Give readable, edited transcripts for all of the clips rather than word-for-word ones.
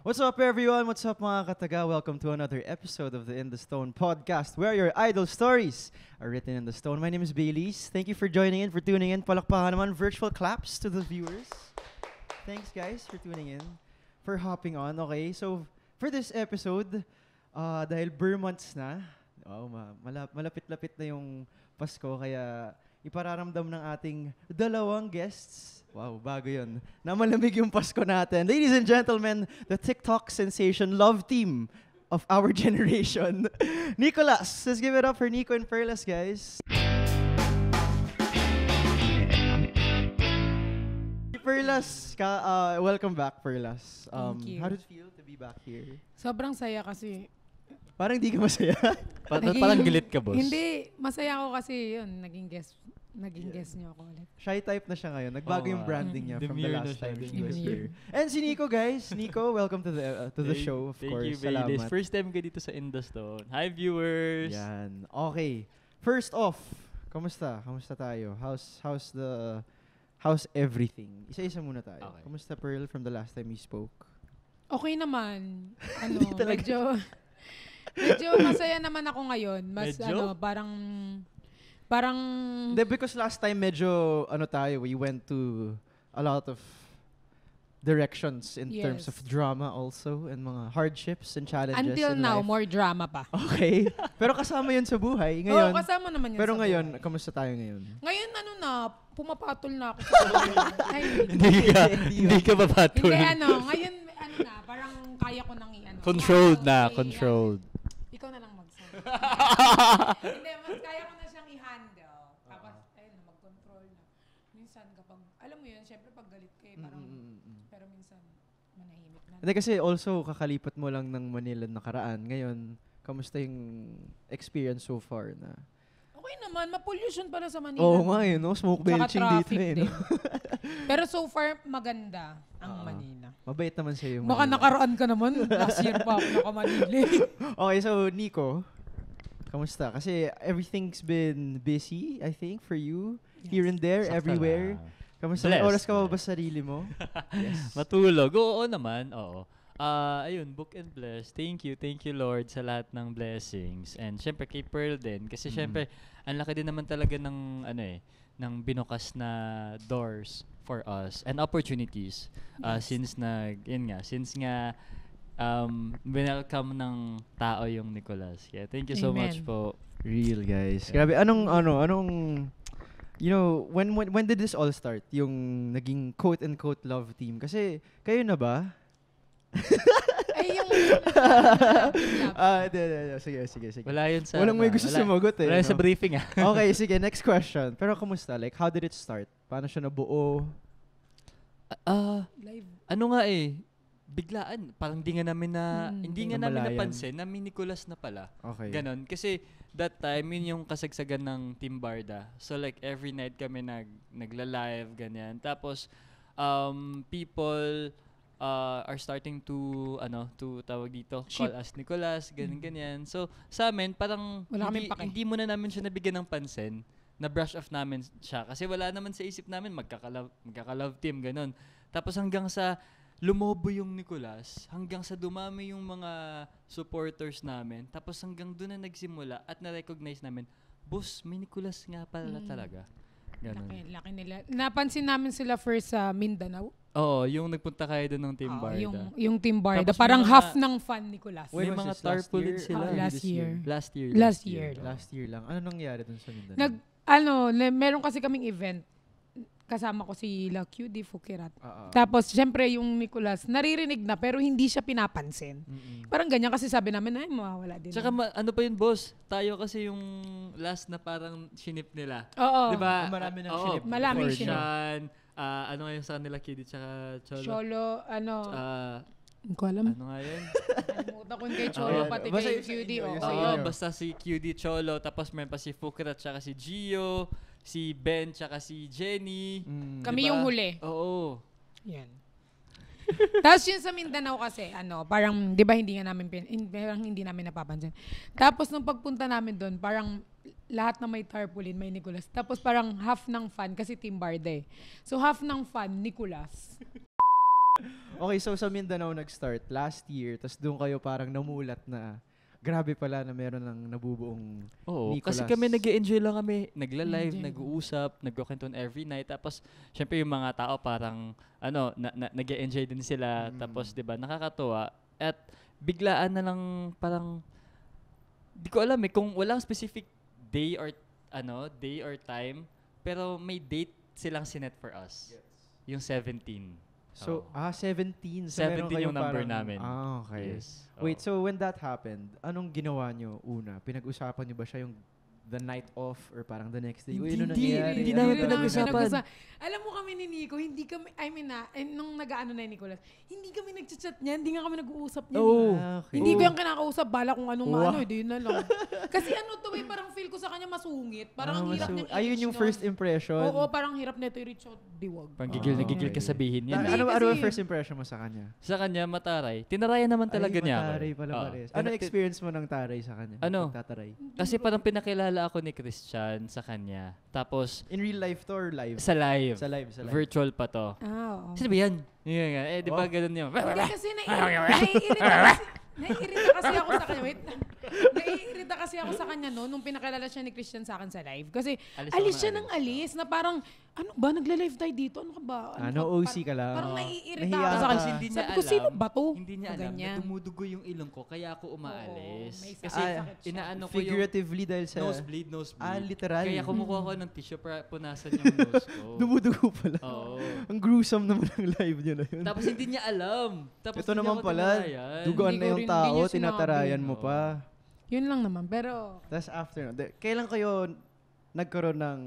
What's up, everyone? What's up, mga kataga? Welcome to another episode of the In the Stone podcast, where your idol stories are written in the stone. My name is Baileys. Thank you for joining in, for tuning in. Palakpakan naman, virtual claps to the viewers. Thanks, guys, for tuning in, for hopping on. Okay, so for this episode, dahil Burr months na, malapit-lapit na yung Pasko, kaya ipararamdam ng ating dalawang guests. Wow, bago yun. Na malamig yung Pasko natin. Ladies and gentlemen, the TikTok sensation love team of our generation. Nicholas. Let's give it up for Nico and Perlas, guys. Perlas, welcome back, Perlas. Thank you. How did it feel to be back here? Sobrang saya kasi. Parang di ka masaya. Parang gilit ka, boss. Hindi, masaya ako kasi yun, naging guest niyo ako ulit. Shy type na siya ngayon. Nagbago yung branding niya from the Demure na last siya, time he demure. was here. And si Nico, guys. Nico, welcome to the show, of course. Thank you, Baileys. Salamat. First time ka dito sa In The Stone. Hi, viewers! Yan. Okay. First off, kamusta? Kamusta tayo? How's everything? Isa-isa muna tayo. Okay. Kamusta, Pearl, from the last time we spoke? Okay naman. Hindi talaga. medyo masaya naman ako ngayon. Mas Medyo? parang Hindi, because last time medyo, we went to a lot of directions in terms Yes. of drama also and mga hardships and challenges until in now, life. more drama pa. Okay. Pero kasama yun sa buhay. Ngayon, Oo, kasama naman yun pero sa ngayon, buhay. kamusta tayo ngayon? Ngayon, pumapatol na ako sa buhay. Ay, Hindi ka babatol. Hindi, ngayon, parang kaya ko nang Controlled na, Okay, controlled. Ikaw na lang magsabi. Hindi, mas kaya ko na siyang i-handle. Tapos, mag-control na. Minsan kapag, alam mo yun, syempre pag galit ka parang, pero minsan, manahimik na. Hindi kasi also, kakalipat mo lang ng Manila nakaraan. Ngayon, kamusta yung experience so far na? Okay naman, ma-pollution pala sa Manila. Oo nga no? Smoke Tsaka belching dito traffic no? din. Pero so far, maganda ang Manila. Mabait naman sa'yo yung Baka Manila. nakaraan ka naman. Last year pa ako naka-Manila. Okay, so Nico, kamusta? Kasi everything's been busy, I think, for you. Yes. Here and there, Sakto everywhere. lang. Kamusta? May Blessed, oras ka ba blessed. sa sarili mo? Yes. Matulog. Oo naman, oo. Ayun, book and bless. Thank you, Lord, sa lahat ng blessings. And syempre kay Pearl din. Kasi syempre, ang laki din naman talaga ng, ng binukas na doors for us and opportunities. Yes. Since welcome ng tao yung Nicholas. Yeah, thank you so Amen. much po. Real, guys. Yeah. Grabe. Anong, when did this all start? Yung naging quote-unquote love team? Kasi, kayo na ba? Ay, yung Sige. Wala yun sa... Walang may gusto sumagot eh. Wala yun sa no? briefing Okay, sige, next question. Pero kamusta? Like, how did it start? Paano siya nabuo? live. Ano nga biglaan. Parang hindi nga namin Namalayan. napansin na may Nicholas na pala. Okay. Ganon. Kasi that time, yun yung kasagsagan ng Team Barda. So like every night kami nagla-live, ganyan. Tapos, people are starting to tawag dito, Ship. call us Nicholas, ganyan. So sa amin, parang Wala kaming pake. hindi muna namin siya nabigyan ng pansin. Na brush off namin siya. Kasi wala naman sa isip namin, magkaka-love team, ganon. Tapos hanggang sa lumobo yung Nicholas, hanggang sa dumami yung mga supporters namin, tapos hanggang doon na nagsimula at na-recognize namin, boss, may Nicholas nga pala talaga. Ganon. Laki nila. Napansin namin sila first sa Mindanao. Oo, yung nagpunta kayo doon ng Team Barda. Yung Team Barda. Tapos Parang may mga- half ng fan Nicolas. When May was mga this? Last tarpaulin year? sila. Or Last this year. Last year. Last year lang. Ano nangyari dun sa Mindanao? Meron kasi kaming event. Kasama ko si La QD Fukirat. Ah. Tapos, syempre, yung Nicolas, naririnig na pero hindi siya pinapansin. Parang ganyan kasi sabi namin, ay, mawawala din. Tsaka ano pa yun, boss? Tayo kasi yung last na parang shinip nila. Oo. Diba? Marami ng Oo, shinip. Maraming Forshan, shinip. ano nga yung sa kanila, Kid, tsaka Cholo. Cholo, hindi ko alam. Ano nga yun? Kalimutan ko yung kay Cholo, Oo. pati Basta kay yung sa QD. inyo, yung Oo, sa Oo, inyo. basta si QD Cholo, tapos meron pa si Fukrat, tsaka si Gio, si Ben, tsaka si Jenny. Kami Diba? yung huli. Oo. Yan. Tapos yun sa Mindanao kasi, parang, di ba parang hindi namin napapansin. Tapos nung pagpunta namin doon, parang lahat na may tarpaulin, may Nicolas. Tapos parang half ng fan, kasi Team Barda eh. So half ng fan, Nicolas. Okay, so sa Mindanao nag-start last year, tapos doon kayo parang namulat na grabe pala na meron ng nabubuong Oo, Nicolas. kasi kami nag-enjoy lang kami, nagla-live, Enjoy. nag-uusap, nagkukwentuhan every night. Tapos, syempre yung mga tao parang, nag-enjoy din sila. Tapos, di ba, nakakatuwa. At biglaan na lang parang, di ko alam kung walang specific day or time, pero may date silang sinet for us. Yung 17. So, Oo. 17. So, meron 17 kayong yung number parang- namin. Okay. Yes. Wait, Oo. so when that happened, anong ginawa nyo una? Pinag-usapan nyo ba siya yung the night off or parang the next day? Uy, ano nangyari? hindi Ano namin ba? pinag-usapan. Alam mo kami ni Nico, hindi kami, nung nag-ano na ni Nicolas, hindi kami nag-chat niya, hindi nga kami nag-uusap niya. Oh. Okay. Hindi ko yung kinakausap, bala kung anong Wow. hindi na lang. Kasi parang feel ko sa kanya masungit. Parang ang hirap niyang Ayun yung i-reach first nun. impression. Oo, parang hirap nito i-reach out, diwag. Parang gigil na Ah, gigil ka okay. sabihin yan. Hindi, Ano kasi- ang first impression mo sa kanya? Sa kanya, mataray. Tinarayan naman talaga Ay, niya ako. mataray pala Oo. pares. Ano experience mo ng taray sa kanya? Ano? Pagtataray. Kasi parang pinakilala ako ni Christian sa kanya. Tapos, In real life to or live? sa live. Sa live, sa live. Virtual pa to. Oo. Sino ba yan? Yan nga. Di ba Oh. ganun yun? Hindi kasi naiirita kasi ako sa kanya. Wait lang. Naiirita kasi ako sa kanya nung pinakilala siya ni Christian sa akin sa live. Kasi alis siya ng alis na parang, ano ba, nagla-live tayo dito? Ano ka ba? OC ka lang. Parang Oo. naiirita Nahiya ako sa ka. kanya. Hindi niya Sabi ko, alam. sino ba to? Hindi niya alam Ganyan. na dumudugo yung ilong ko kaya ako umaalis. Oo, may Kasi sakit siya. inaano ko yung Figuratively dahil sa... nosebleed. literal. Kaya kumukuha ko ng tissue para punasan yung nose ko. Dumudugo pala. Oo. Ang gruesome naman ng live niya na yun. Tapos hindi niya alam. Tapos Ito hindi naman ako pala, tinarayan. duguan Hindi na ko yung rin- tao, hindi niya sinabi. tinatarayan mo Oo. pa. Yun lang naman. Pero, Tapos after, kailan kayo nagkaroon ng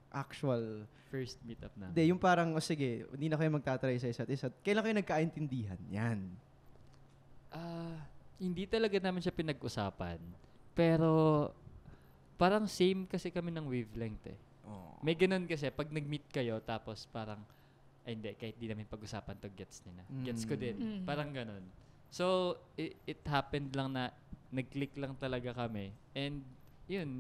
actual... First meetup na. Hindi, yung parang, sige, hindi na kayo magtataray sa isa't isa. Kailan kayo nagkaintindihan? Yan. Hindi talaga namin siya pinag-usapan. Pero parang same kasi kami ng wavelength eh. Oh. May ganun kasi, pag nag-meet kayo, tapos parang, ay hindi, kahit di namin pag-usapan to, gets nila. Gets ko din. Mm. Parang ganun. So, it happened lang na, nag-click lang talaga kami. And, yun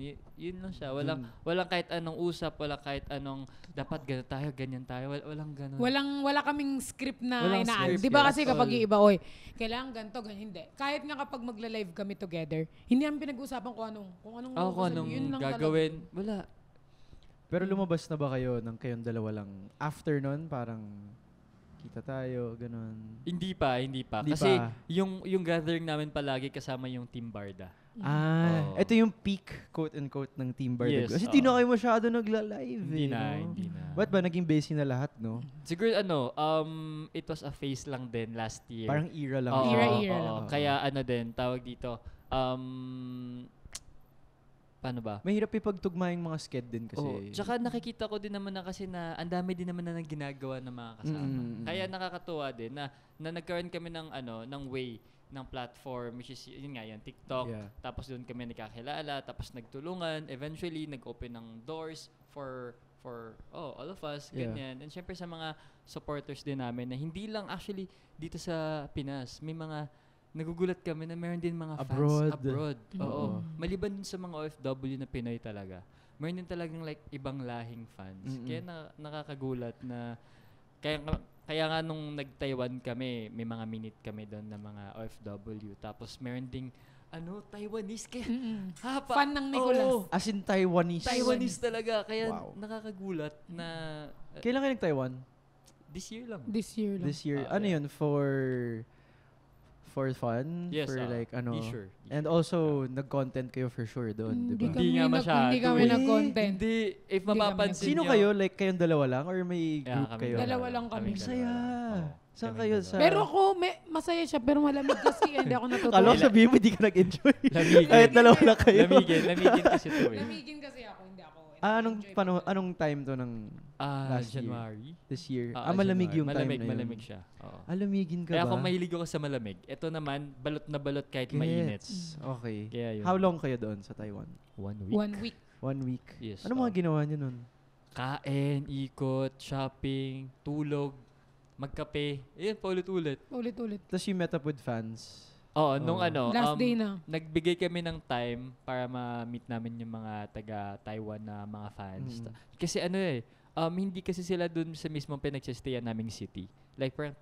lang siya. Walang kahit anong usap, walang kahit anong, dapat ganyan tayo. Walang ganun. wala kaming script na Walang inaan. script, Di ba yeah, kasi that's kapag all. yung iba, oy, kailangan ganito, ganyan. Hindi. Kahit nga kapag magla-live kami together, hindi namin pinag-usapan kung anong Kung sasabihin. anong Yun lang gagawin. Wala. Pero lumabas na ba kayo ng kayong dalawa lang? After nun, parang kita tayo, ganun. Hindi pa. Hindi Kasi pa. yung gathering namin palagi kasama yung Team Barda. Oo. Ito yung peak, quote-unquote, ng Team Barda. Yes, Kasi di na oo. kayo masyado nagla-live Hindi eh, na, no? hindi na. Ba't ba naging busy na lahat, no? Siguro it was a phase lang din last year. Parang era lang. Oo, Era oo. lang. Kaya din, tawag dito, paano ba? Mahirap ipagtugma yung mga sked din kasi. Oh, tsaka nakikita ko din naman na kasi na ang dami din naman na ginagawa ng mga kasama. Kaya nakakatuwa din na nagkaroon kami ng way ng platform which is yun nga yan, TikTok. Yeah. Tapos doon kami nagkakilala, tapos nagtulungan, eventually nag-open ng doors for all of us, Yeah. ganyan. And syempre sa mga supporters din namin na hindi lang actually dito sa Pinas, may mga nagugulat kami na meron din mga Abroad. fans abroad. Oo. Oo. Maliban dun sa mga OFW na Pinoy talaga. Meron din talagang like ibang lahing fans. Mm-mm. Kaya nakakagulat na kaya nga nung nag-Taiwan kami, may mga minute kami doon na mga OFW. Tapos meron ding Taiwanese. Kaya, Fan ng Nicolas. Oo, As in Taiwanese. Taiwanese talaga. Kaya Wow. nakakagulat na Kailan kayo nag-Taiwan? this year lang. This year lang. This year. Ah, Ano yeah. yun? For fun? Yes, For like, leisure. And also, nag-content kayo for sure doon, di ba? Hindi nga masyado Hindi kami eh. nag-content. Hindi, if Hindi kami mapapansin Sino nyo- kayo? Like, kayong dalawa lang? Or may Yeah, group kami kayo? Dalawa lang kami. Kaming Saya. dalawa lang. Oo, Saan kaming kayo dalawa. sa- Pero ako, masaya siya, pero malamig kasi hindi ako natutuwa. Kala ko sabihin mo, di ka nag-enjoy. Lamigin. Kahit dalawa lang kayo. Lamigin kasi to eh. Lamigin kasi ako, hindi ako. Anong anong time to ng last year? January. this year? January. Malamig yung time na yun. Malamig siya. Oo. Alamigin ka Kaya ba? kung mahilig ako sa malamig, ito naman, balot na balot kahit mainit. Gets. Okay. Kaya yun. How long kayo doon sa Taiwan? 1 week. 1 week. 1 week. Yes. Ano mga ginawa niyo nun? Kain, ikot, shopping, tulog, magkape. Ayan, paulit-ulit. Ulit-ulit. Tapos you met up with fans. Oo, nung Oh. Last day na. nagbigay kami ng time para ma-meet namin yung mga taga-Taiwan na mga fans. Mm. Kasi hindi kasi sila dun sa mismong pinagsistayan naming city. Like parang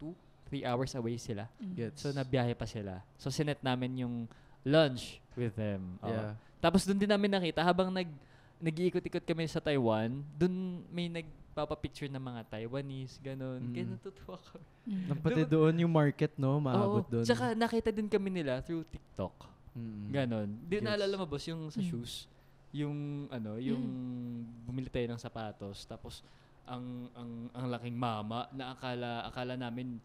3 hours away sila. Gets. So, nabiyahe pa sila. So, sinet namin yung lunch with them. Yeah. Tapos, doon din namin nakita, habang nag-iikot-ikot kami sa Taiwan, doon may nagpapapicture ng mga Taiwanese, ganun. Kaya natutuwa kami. Pati doon yung market, no? Maabot doon. Tsaka, nakita din kami nila through TikTok. Ganon. Di naalala mo, boss, yung sa shoes, yung bumili tayo ng sapatos, tapos ang laking mama na akala namin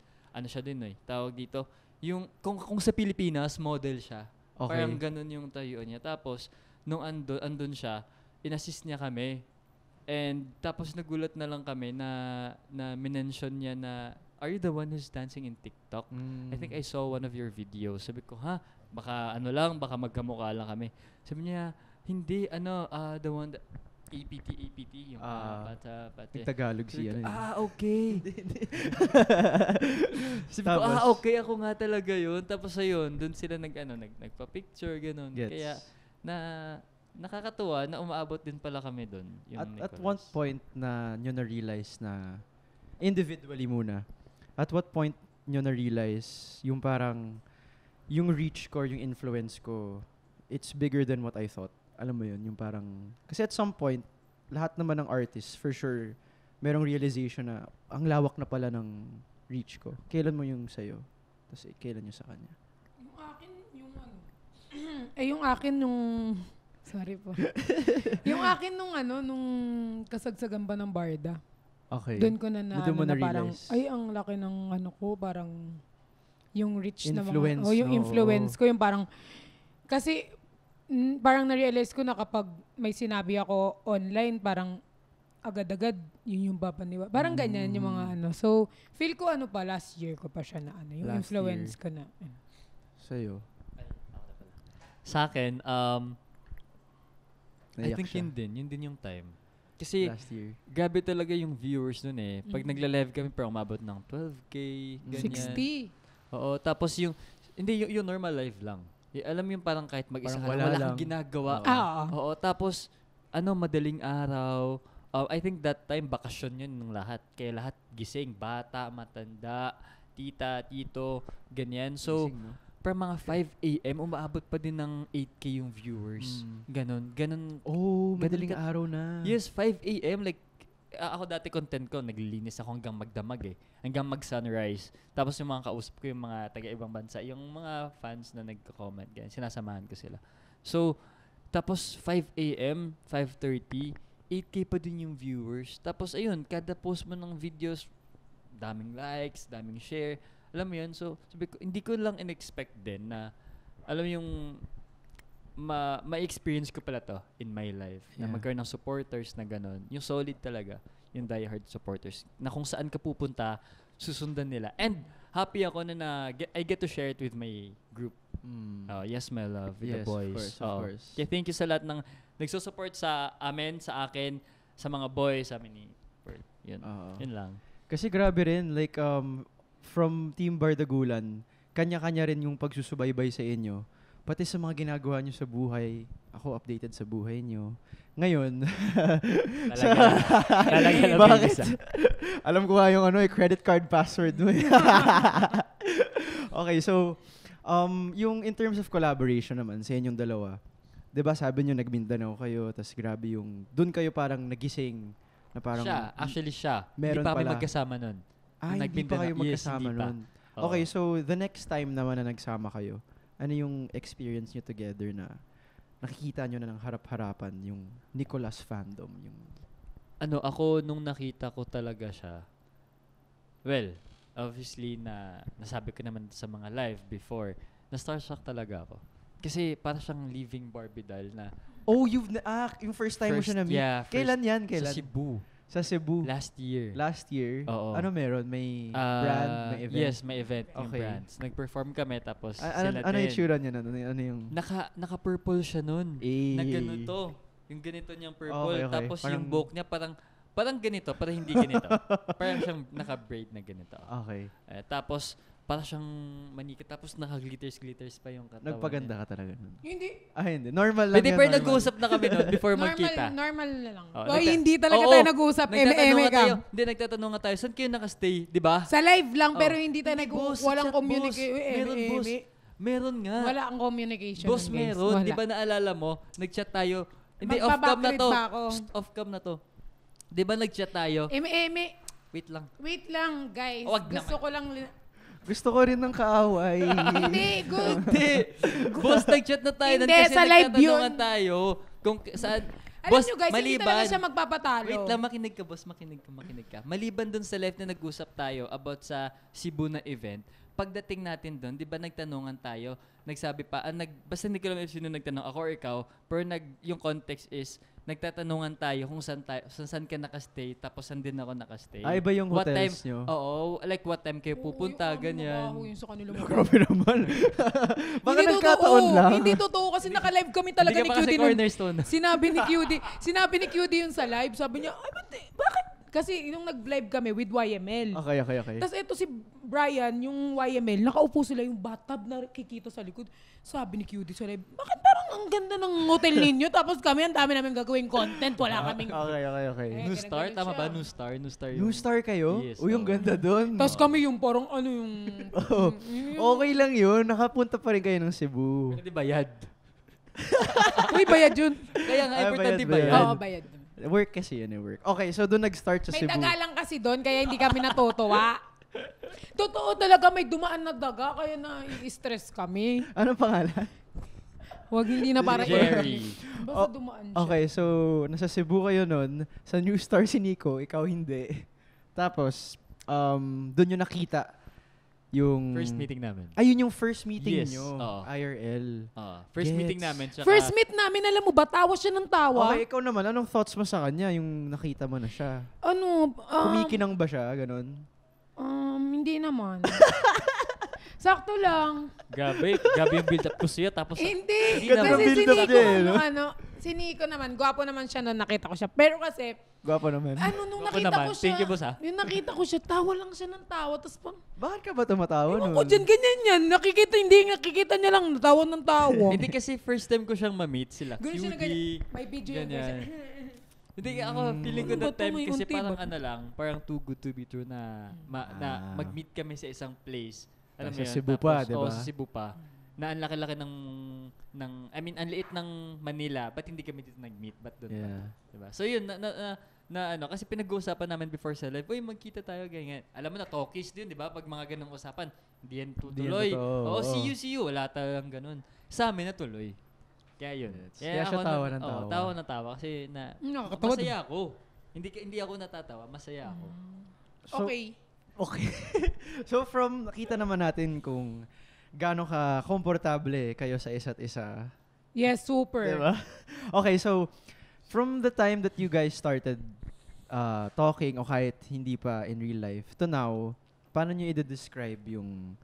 siya din tawag dito yung kung sa Pilipinas model siya. Okay. Parang ganun yung tayo niya. Tapos nung andun siya, inassist niya kami. And tapos nagulat na lang kami na minention niya na, "Are you the one who's dancing in TikTok? I think I saw one of your videos." Sabi ko, baka baka magkamukha lang kami. Sabi niya, "Hindi, the one that APT, yung pata. Tagalog siya. Okay. Sabi ko, okay, ako nga talaga yun. Tapos ayun, dun sila nagpa-picture, ganun. Gets. Kaya, nakakatuwa na umaabot din pala kami dun. At one point na nyo na-realize na, individually muna, at what point nyo na-realize yung parang, yung reach ko, yung influence ko, it's bigger than what I thought. Alam mo yun, yung parang, kasi at some point, lahat naman ng artists, for sure, merong realization na, ang lawak na pala ng reach ko. Kailan mo yung sa'yo? Tapos kailan yung sa kanya? Yung akin, yung akin nung, sorry po. Yung akin nung kasagsagan ba ng Barda. Okay. Doon ko na parang, realize. ay, ang laki ng ko, parang, yung reach influence, na mga, yung influence ko, yung parang, kasi, parang na-realize ko na kapag may sinabi ako online, parang agad-agad yun yung babaniwa. Parang ganyan yung mga So, feel ko last year ko pa siya na yung Last influence year. ko na. Sa'yo? Sa akin, I Naiyak think siya. yun din yung time. Kasi, Last year. gabi talaga yung viewers nun Pag nagla-live kami, parang umabot ng 12K, ganyan. 60. Oo, tapos yung normal live lang. Alam mo yung parang kahit mag-isa Parang ka, wala kang ginagawa. Oo, tapos, madaling araw. I think that time, bakasyon yun ng lahat. Kaya lahat gising, bata, matanda, tita, tito, ganyan. So, Gising, no? parang mga 5 a.m., umaabot pa din ng 8K yung viewers. Ganon. Oh, madaling Ganun araw na. Yes, 5 a.m. Like, ako dati content ko, naglilinis ako hanggang magdamag hanggang mag-sunrise. Tapos yung mga kausap ko, yung mga taga-ibang bansa, yung mga fans na nagko-comment, ganyan, sinasamahan ko sila. So, tapos 5 a.m., 5:30, 8K pa din yung viewers. Tapos ayun, kada post mo ng videos, daming likes, daming share. Alam mo yun? So, sabi ko, hindi ko lang in-expect din na, alam mo yung, ma-experience ko pala to in my life. Na magkaroon ng supporters na gano'n. Yung solid talaga. Yung diehard supporters. Na kung saan ka pupunta, susundan nila. And happy ako na I get to share it with my group. Yes, my love. With the boys. Of course. Kaya thank you sa lahat ng nagsusupport sa amin, sa akin, sa mga boys, sa amin ni Pearl. Yun. Yun lang. Kasi grabe rin, like, from Team Bardagulan, kanya-kanya rin yung pagsusubaybay sa inyo. Pati sa mga ginagawa nyo sa buhay, ako updated sa buhay nyo. Ngayon, Talaga bakit? Alam ko nga yung credit card password mo. Okay, so, yung in terms of collaboration naman sa inyong dalawa, 'di ba sabi nyo nag-Mindanao kayo, tas grabe yung, dun kayo parang nagising, na parang, siya. Meron Hindi pa kami pala. magkasama nun. Hindi pa kayo Yes, magkasama hindi pa. nun. Okay, so the next time naman na nagsama kayo, ano yung experience nyo together na nakikita nyo na ng harap-harapan yung Nicholas fandom? Yung Ako, nung nakita ko talaga siya, well, obviously, nasabi ko naman sa mga live before, na starstruck talaga ako. Kasi para siyang living Barbie doll na... Oh, yung first time mo siya na-meet? Yeah, Kailan yan? Kailan? Sa Cebu. Last year? Oo. Ano meron? May brand? May event? Yes, may event. Yung Okay. brands. Nag-perform kami, tapos ano sila din. yung tsura niya nun? Ano yung... Naka-purple siya nun. Na ganito. Yung ganito niyang purple. Okay. Tapos Parang- yung buhok niya parang ganito, parang hindi ganito. Parang siyang naka-braid na ganito. Okay. Tapos, para siyang manikit. Tapos naka-glitters pa yung katawan. Nagpaganda niya. ka talaga nun. Hindi. Hindi. Normal lang Hindi, yan, pero normal. nag-uusap na kami nun before magkita. Normal na lang. Oh, Hindi talaga Oo, tayo nag-uusap. nagtatanong Eme-eme nga tayo. ka. Hindi, nagtatanong nga tayo. Saan kayo nakastay? Di ba? Sa live lang, pero Oh. hindi tayo Boss, walang chat, communication. boss. Meron, boss. Meron nga. Wala ang communication. Boss, nun, guys. meron. Wala. Di ba naalala mo? Nag-chat tayo. Hindi, off-cam na Magbabackread to. pa ako. Off-cam na to. Di ba nag-chat tayo? Eme-eme. Wait lang. Wait lang, guys. Wag Gusto naman. ko lang... Gusto ko rin ng kaaway. Hindi, good. Hindi. Boss, nag-chat na tayo. Hindi, Kasi sa live nagtatanungan yun. tayo. Kung saan... Alam Boss, nyo guys, hindi talaga siya magpapatalo. Wait lang, makinig ka, boss. Makinig ka. Maliban dun sa live na nag-usap tayo about sa Cebu na event, pagdating natin dun, di ba nagtanungan tayo, nagsabi pa, basta hindi ko alam if sino nagtanong, ako or ikaw, pero yung context is, nagtatanungan tayo kung saan ka nakastay, tapos saan din ako nakastay. Iba yung What time, hotels nyo. Oo, like what time kayo pupunta, ganyan. Yung sa kanila Grabe naman. Baka Hindi nagkataon totoo. lang. Hindi totoo kasi naka-live kami talaga Hindi ni ka pa kasi QD. nun. cornerstone. Sinabi ni QD yun sa live. Sabi niya, ay, bakit? Kasi yung nag-live kami with YML. Okay. Tapos ito si Brian, yung YML, nakaupo sila yung bathtub na kikita sa likod. Sabi ni QD sa live, bakit parang ang ganda ng hotel ninyo? Tapos kami, ang dami namin gagawing content. Wala kaming... Okay. Eh, New Star? ganun Tama siya. ba? New Star yun. New Star kayo? Yes, Uy, yung oo. ganda dun. Tapos kami yung parang ano yung... Oh, okay lang yun. Nakapunta pa rin kayo ng Cebu. Hindi bayad. Uy, bayad yun. Kaya nga, Ay, importante bayad. bayad. Oo, bayad. Work kasi yun, work. Okay, so doon nag-start sa May Cebu. daga lang kasi doon, kaya hindi kami natutuwa. Totoo talaga, may dumaan na daga, kaya na-stress kami. Ano pangalan? Huwag hindi na para Jerry. Basta dumaan siya. Okay, so nasa Cebu kayo nun. Sa New Star si Nico, ikaw hindi. Tapos, doon yung nakita yung... First meeting namin. Ayun yung first meeting Yes, nyo. oo. IRL. First Gets. meeting namin. Tsaka, First meet namin, alam mo ba, tawa siya ng tawa. Okay, ikaw naman, anong thoughts mo sa kanya? Yung nakita mo na siya. Ano, Kumikinang ba siya? Ganon? hindi naman. Sakto lang. Grabe yung build up ko siya. Tapos, Hindi. Hindi naman. Kasi si Build up Nico, niya eh, no? si Nico naman, gwapo naman siya nung nakita ko siya. Pero kasi, Gwapo naman. nung Gwapo nakita naman. ko siya, Thank you, boss, ha? yung nakita ko siya, tawa lang siya ng tawa. Tapos pang, Bakit ka ba tumatawa nun? ako dyan, ganyan yan. Nakikita niya lang, tawa ng tawa. hindi kasi first time ko siyang ma-meet sila. Ganun siya na QD. ganyan. May video yung Ganyan. Hindi ako, feeling ko Ano ba that to? time May kasi unti parang ba? ano lang, parang too good to be true na, na mag-meet kami sa isang place. Alam mo Sa yun? Cebu Tapos, pa, di ba? Oo, sa Cebu pa. Na ang laki-laki ng I mean, ang liit ng Manila, ba't hindi kami dito nag-meet? Ba't doon Yeah. pa? Diba? So yun, na ano, kasi pinag-uusapan namin before sa live, uy, magkita tayo, ganyan. Alam mo na, talkies din, di ba? Pag mga ganong usapan, hindi yan tutuloy. Hindi yan totoo, Oo, oo. see you. Wala talagang ganun. Sa amin, natuloy. Kaya yun. Kaya siya ako tawa ng tawa. Oo, tawa ng tawa kasi Nakakatawa masaya ako. Hindi ako natatawa, masaya ako. So, Okay. Okay. So from nakita naman natin kung gaano ka komportable kayo sa isa't isa. Yes, super. Diba? Okay, so from the time that you guys started talking o kahit hindi pa in real life to now, paano nyo i-describe yung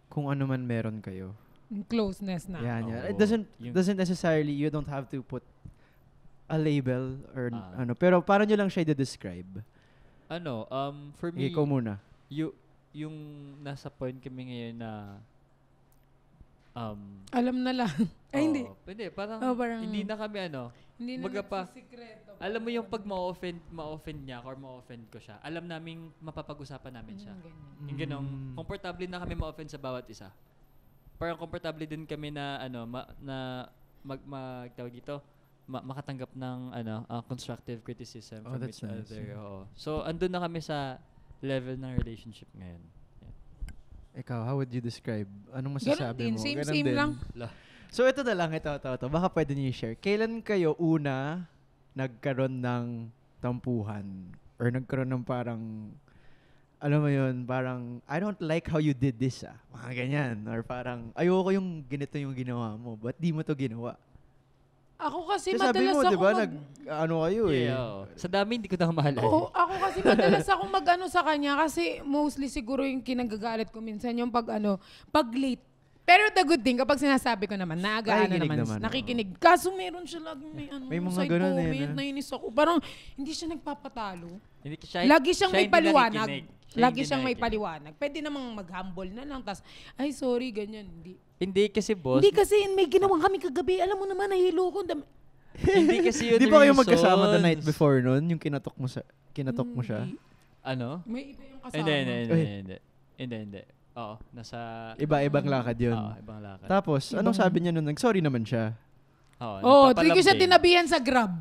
kung ano man meron kayo? Yung closeness na. Yan. Oo. It Yung- doesn't necessarily, you don't have to put a label or Ah. ano. Pero paano nyo lang siya i-describe? Ano, for me, Ikaw muna. yung nasa point kami ngayon na Alam na lang. Ay, hindi. Pwede, parang, Parang- hindi na kami ano. Hindi na Baga pa, nagsisikreto. Alam mo yung pag ma-offend niya ako or ma-offend ko siya, alam naming mapapag-usapan namin siya. Yung ganong, komportable na kami ma-offend sa bawat isa. Parang komportable din kami na ano, tawag dito, makatanggap ng constructive criticism Oh, from that's each nice, other. yeah. Oo. So, andun na kami sa level ng relationship ngayon. Ikaw, how would you describe? Anong Ganon masasabi din, mo? same, Ganon same din. lang. So ito na lang, ito. Baka pwede niyo i-share. Kailan kayo una nagkaroon ng tampuhan? Or nagkaroon ng parang, alam mo yun, parang, I don't like how you did this, Mga ganyan. Or parang, ayoko yung ganito yung ginawa mo. Ba't di mo to ginawa? Ako kasi Kasi sabi madalas mo, ako di ba, ano kayo eh. Yeah, oo. Sa dami, hindi ko na mahalay. Oo, ako kasi madalas akong mag-ano sa kanya kasi mostly siguro yung kinagagalit ko minsan yung pag late. Pero the good thing, kapag sinasabi ko naman, naagaan na Nakikinig naman. naman, Nakikinig. Kaso meron siya laging May mga side ganun comment, no? nainis ako. Parang hindi siya nagpapatalo. Hindi, Lagi siyang may hindi paliwanag. nakikinig. Lagi hindi siyang may nakikinig. paliwanag. Pwede namang mag-humble na lang. Tas, ay sorry, ganyan. Hindi kasi boss. Hindi kasi may ginawang kami kagabi. Alam mo naman, nahilo ko. Hindi kasi yun Di ba kayo reasons. magkasama the night before nun? Yung kinatok mo siya? Ano? May iba yung kasama. Hindi. Oo, nasa... Iba-ibang lakad yun. Oo, ibang lakad. Tapos, anong sabi niya nun? Nag-sorry naman siya. Oo, di ko siya tinabihan sa Grab.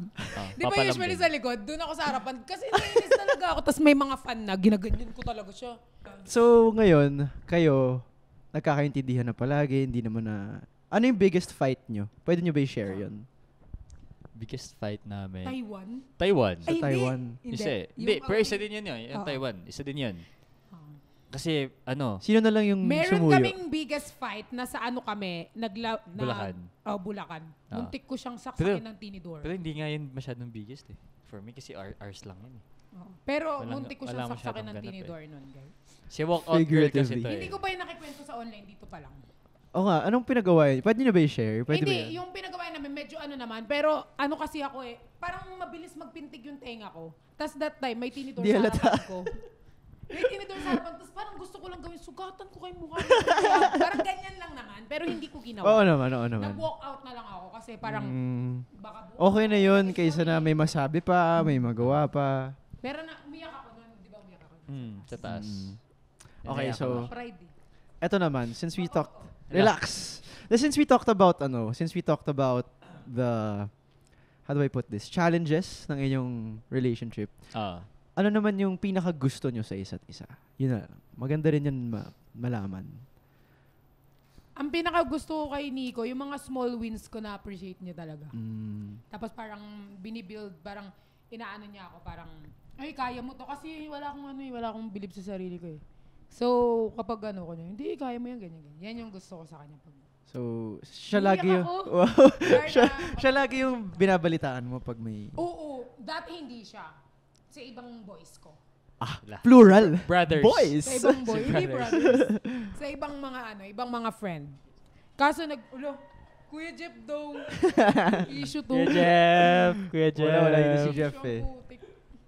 Di ba papalambing. usually sa likod, doon ako sa harapan. Kasi nainis talaga ako. Tapos may mga fan na, ginaganyan ko talaga siya. So, ngayon, kayo, nagkakaintindihan na palagi, hindi naman na... Ano yung biggest fight nyo? Pwede nyo ba i-share yun? Biggest fight namin. Taiwan? Sa Ay, Taiwan? Isa. Yung Hindi, pero away- isa din yun yun. Yung Oo. Taiwan. Isa din yun. Oo. Kasi, Sino na lang yung Meron sumuyo? kaming biggest fight na sa ano kami, Bulacan. Bulacan. Ah. Muntik ko siyang Pero- saksakin ng tinidor. Pero hindi nga yun masyadong biggest eh. For me kasi hours lang yun eh. Oo. Pero Walang- muntik ko siyang walang saksakin masyadong ng ganap tinidor nun, guys. Si walk out girl kasi Figuratively. to eh. Hindi ko pa yung nakikwento sa online dito pa lang. O nga, anong pinagawa yun? Pwede nyo ba i-share? Pwede ba Hindi, yan? yung pinagawa namin medyo ano naman, pero ano kasi ako eh, parang mabilis magpintig yung tenga ko. Tapos that time, may tinidor Di sa halata. harapan ko. May tinidor sa harapan, tapos parang gusto ko lang gawin, sugatan ko kay mukha. Parang ganyan lang naman, pero hindi ko ginawa. Oo naman. Nag-walk out na lang ako kasi parang baka Okay na yun kaysa na may masabi pa, may magawa pa. Pero umiyak ako nun, di ba umiyak ako? Sa taas. Okay, Naiyak so, Pride eh. eto naman, since we talked, relax. Since we talked about the, how do I put this, challenges ng inyong relationship, Ah. ano naman yung pinaka-gusto nyo sa isa't isa? Yun na lang. Maganda rin yan malaman. Ang pinaka gusto ko kay Nico, yung mga small wins ko na appreciate niya talaga. Tapos parang binibuild, parang inaano niya ako, parang, ay, kaya mo to. Kasi wala akong believe sa sarili ko eh. So, kapag ano ko niya, hindi, kaya mo yan, ganyan. Yan yung gusto ko sa kanya. So, siya Umiyak lagi yung, ako. wow, Garda. siya lagi yung binabalitaan mo pag may, Oo, dati hindi siya. Sa ibang boys ko. plural, Brothers. boys. Sa ibang boy, hindi brothers. brothers. Sa ibang mga friend. Kaso Kuya Jeff daw. Issue to. Kuya Jeff. Wala yun si Jeff eh.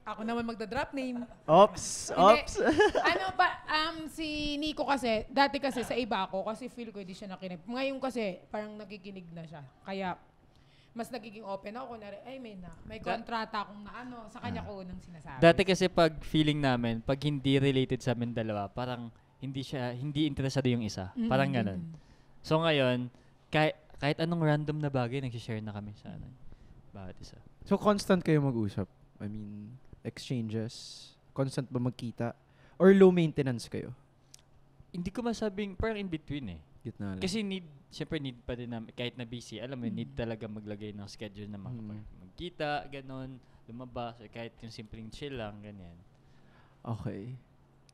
Ako naman magda-drop name. Ops. Si Nico kasi, dati kasi sa iba ako, kasi feel ko hindi siya nakinig. Ngayon kasi, parang nakikinig na siya. Kaya, mas nagiging open ako. Kunwari, ay may kontrata akong sa kanya ko unang sinasabi. Dati kasi pag feeling namin, pag hindi related sa amin dalawa, parang hindi interesado yung isa. Parang ganun. So ngayon, kahit anong random na bagay, nagsishare na kami sa bawat isa. So, constant kayo mag-usap? I mean, exchanges? Constant ba magkita? Or low maintenance kayo? Hindi ko masabing, parang in between eh. Gitna lang. Kasi syempre need pa din namin, kahit na busy, alam mo, need talaga maglagay ng schedule na magkita, ganon, lumabas, or kahit yung simpleng chill lang, ganyan. Okay.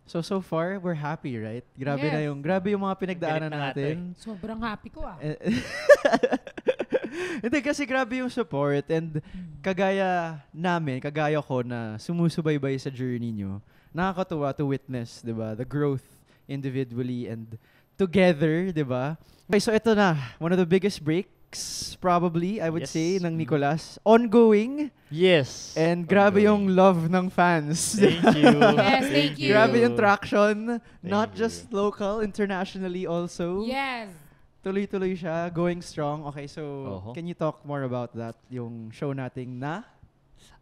So far, we're happy, right? Grabe Yes. grabe yung mga pinagdaanan Galit na nga to natin. Sobrang happy ko Hindi kasi grabe yung support and kagaya ko na sumusubaybay sa journey nyo, nakakatuwa to witness, 'di ba? The growth individually and together, 'di ba? Okay, so ito na, one of the biggest breaks probably, I would Yes. say, ng Nicolas. Ongoing Yes! and grabe yung love ng fans. Thank you. Yes, thank you. Grabe yung traction, not you. just local, internationally also. Yes. Tuloy-tuloy siya, going strong. Okay, so can you talk more about that? Yung show nating na?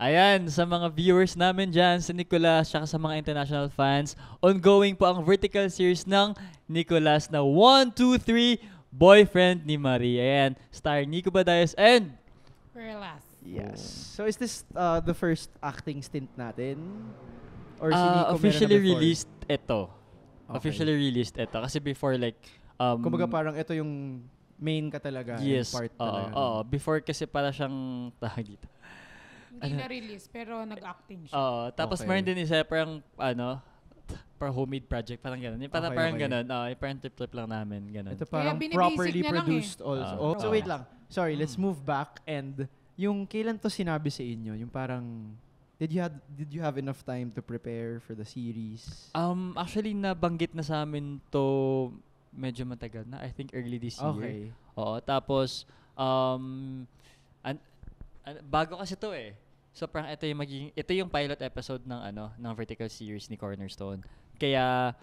Ayan, sa mga viewers namin dyan, sa Nicolas, tsaka sa mga international fans, ongoing po ang vertical series ng Nicolas na 1, 2, 3, Boyfriend ni Marie. Ayan, star Nico Badayos and Perlas. Yes. So is this the first acting stint natin? Or si Nico meron na officially before? released ito. Okay. Officially released ito. Kasi before Kumbaga parang ito yung main ka talaga. yes, part talaga. before kasi para siyang tawag dito. Hindi na-release, pero nag-acting siya. Tapos Okay. meron din isa parang parang homemade project, parang gano'n. Yung parang, Okay, parang okay. gano'n. Yung parang trip-trip lang namin, gano'n. Ito parang binibasic properly niya lang produced also. So Oo. wait lang. Sorry, let's move back and yung kailan to sinabi sa inyo? Yung parang did you have enough time to prepare for the series? Actually, nabanggit na sa amin to medyo matagal na. I think early this year. Okay. Oo, tapos bago kasi to eh. So parang ito yung pilot episode ng vertical series ni Cornerstone. Kaya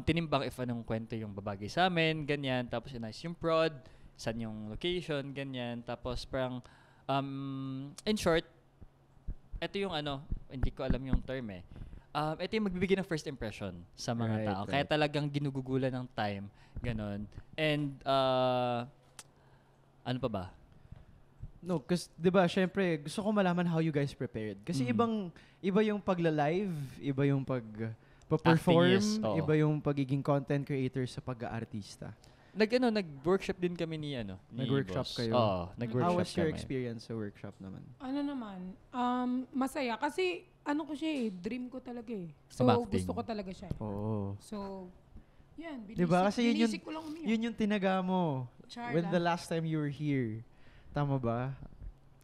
tinimbang if anong kwento yung babagay sa amin, ganyan. Tapos inayos yung prod, saan yung location, ganyan. Tapos parang in short, ito yung hindi ko alam yung term eh. Ito yung magbibigay ng first impression sa mga tao. Kaya talagang ginugugulan ng time, ganon. And ano pa ba? No, kasi 'di ba, syempre gusto ko malaman how you guys prepared. Kasi iba yung pagla-live, iba yung pag-perform, Acting, yes. iba yung pagiging content creator sa pag-aartista. Nag-workship din kami ni Nag-workshop boss. kayo? Oo, nag-workshop How was your kami. experience sa workshop naman? Ano naman, masaya. Kasi, ko siya dream ko talaga eh. So, Acting. gusto ko talaga siya. Oo. So, yan. Diba? Kasi binisik ko lang umiyak. yun yung tinaga mo Char when lang. the last time you were here. Tama ba?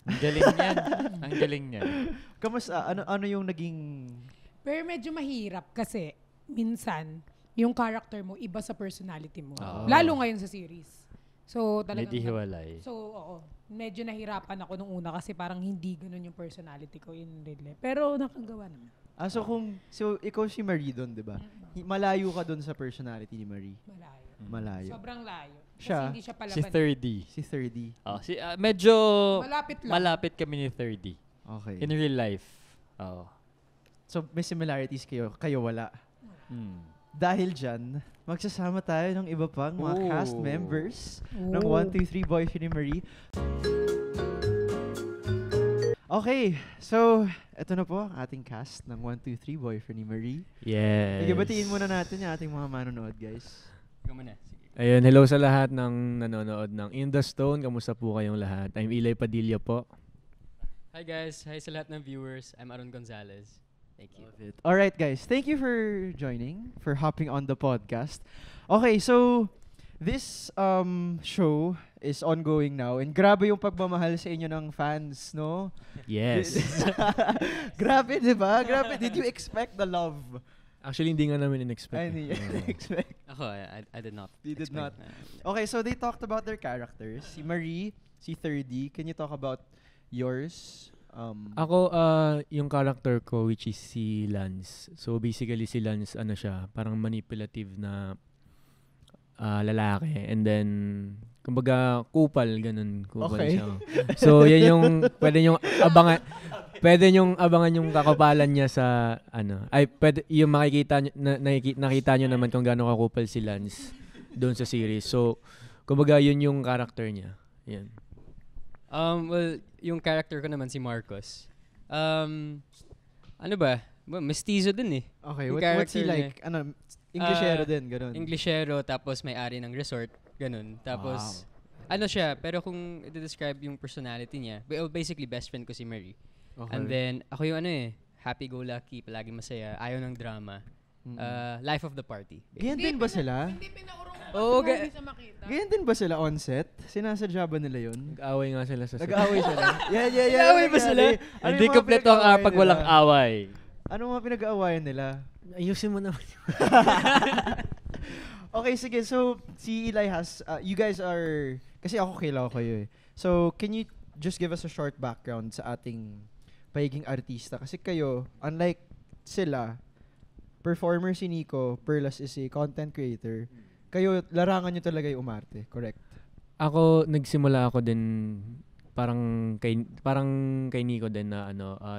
Ang galing niyan. Ang galing niyan. Kamusta? Ano yung naging... Pero medyo mahirap kasi, minsan, yung character mo, iba sa personality mo. Oo. Lalo ngayon sa series. So, talagang... Medyo hiwalay. So, oo. Medyo nahirapan ako nung una kasi parang hindi ganun yung personality ko in real life. Pero nakagawa naman. So ikaw si Marie doon, di ba? Malayo ka doon sa personality ni Marie. Malayo. Sobrang layo. Kasi Siya? hindi siya palaban. Si 30. Si 30. Medyo Malapit lang. malapit kami ni 30. Okay. In real life. Oo. So may similarities kayo wala. Hmm. Dahil dyan, magsasama tayo ng iba pang mga cast Ooh. members ng Oh. 1, 2, 3 Boyfriend ni Marie. Okay, so eto na po ang ating cast ng 1, 2, 3 Boyfriend ni Marie. Yes. Sige, batiin muna natin yung ating mga manonood, guys. Ikaw muna. Sige. Ayun, hello sa lahat ng nanonood ng In the Stone. Kamusta po kayong lahat? I'm Eli Padilla po. Hi guys, hi sa lahat ng viewers. I'm Aaron Gonzalez. Thank you. All right, guys. Thank you for joining, for hopping on the podcast. Okay, so this show is ongoing now, and grabe yung pagmamahal sa inyo ng fans, no? Yes. Grabe, di ba? Grabe. Did you expect the love? Actually, hindi nga namin in-expect. I didn't expect. Ako, I did not. You did not. expect Okay, so they talked about their characters. Si Marie, si 30. Can you talk about yours? Ako, yung character ko, which is si Lance. So, basically, si Lance, siya, parang manipulative na lalaki. And then, kumbaga, kupal, ganun. Kupal Okay. siya. So, yan yung, pwede nyong abangan yung kakapalan niya sa, pwede, yung makikita, nakita nyo naman kung gaano kakupal si Lance doon sa series. So, kumbaga, yun yung character niya. Yan. Well, yung character ko naman si Marcos. Ano ba? Well, mestizo din eh. Okay, Yung what's he character like? Englishero din, ganun. Englishero, tapos may-ari ng resort, ganun. Tapos, siya, pero kung i-describe yung personality niya, basically best friend ko si Marie. Okay. And then, ako yung happy-go-lucky, palagi masaya, ayaw ng drama. Life of the party. Ganyan din ba sila? Hindi pinaurong Oo, hindi siya makita. Ganyan din ba sila on set? Sinasadya ba nila yun? Nag-away nga sila sa set. Nag-aaway sila? Yeah. Nag-aaway ba sila? Hindi kompleto ang pag walang away. Ano mga pinag-aawayan nila? Ayusin mo naman. Okay, sige. So, si Eli has, you guys are, kasi ako kilala ko kayo eh. So, can you just give us a short background sa ating pagiging artista? Kasi kayo, unlike sila, performer si Nico, Perlas is a content creator. Kayo, larangan nyo talaga yung umarte, correct? Ako, nagsimula ako din parang kay Nico din na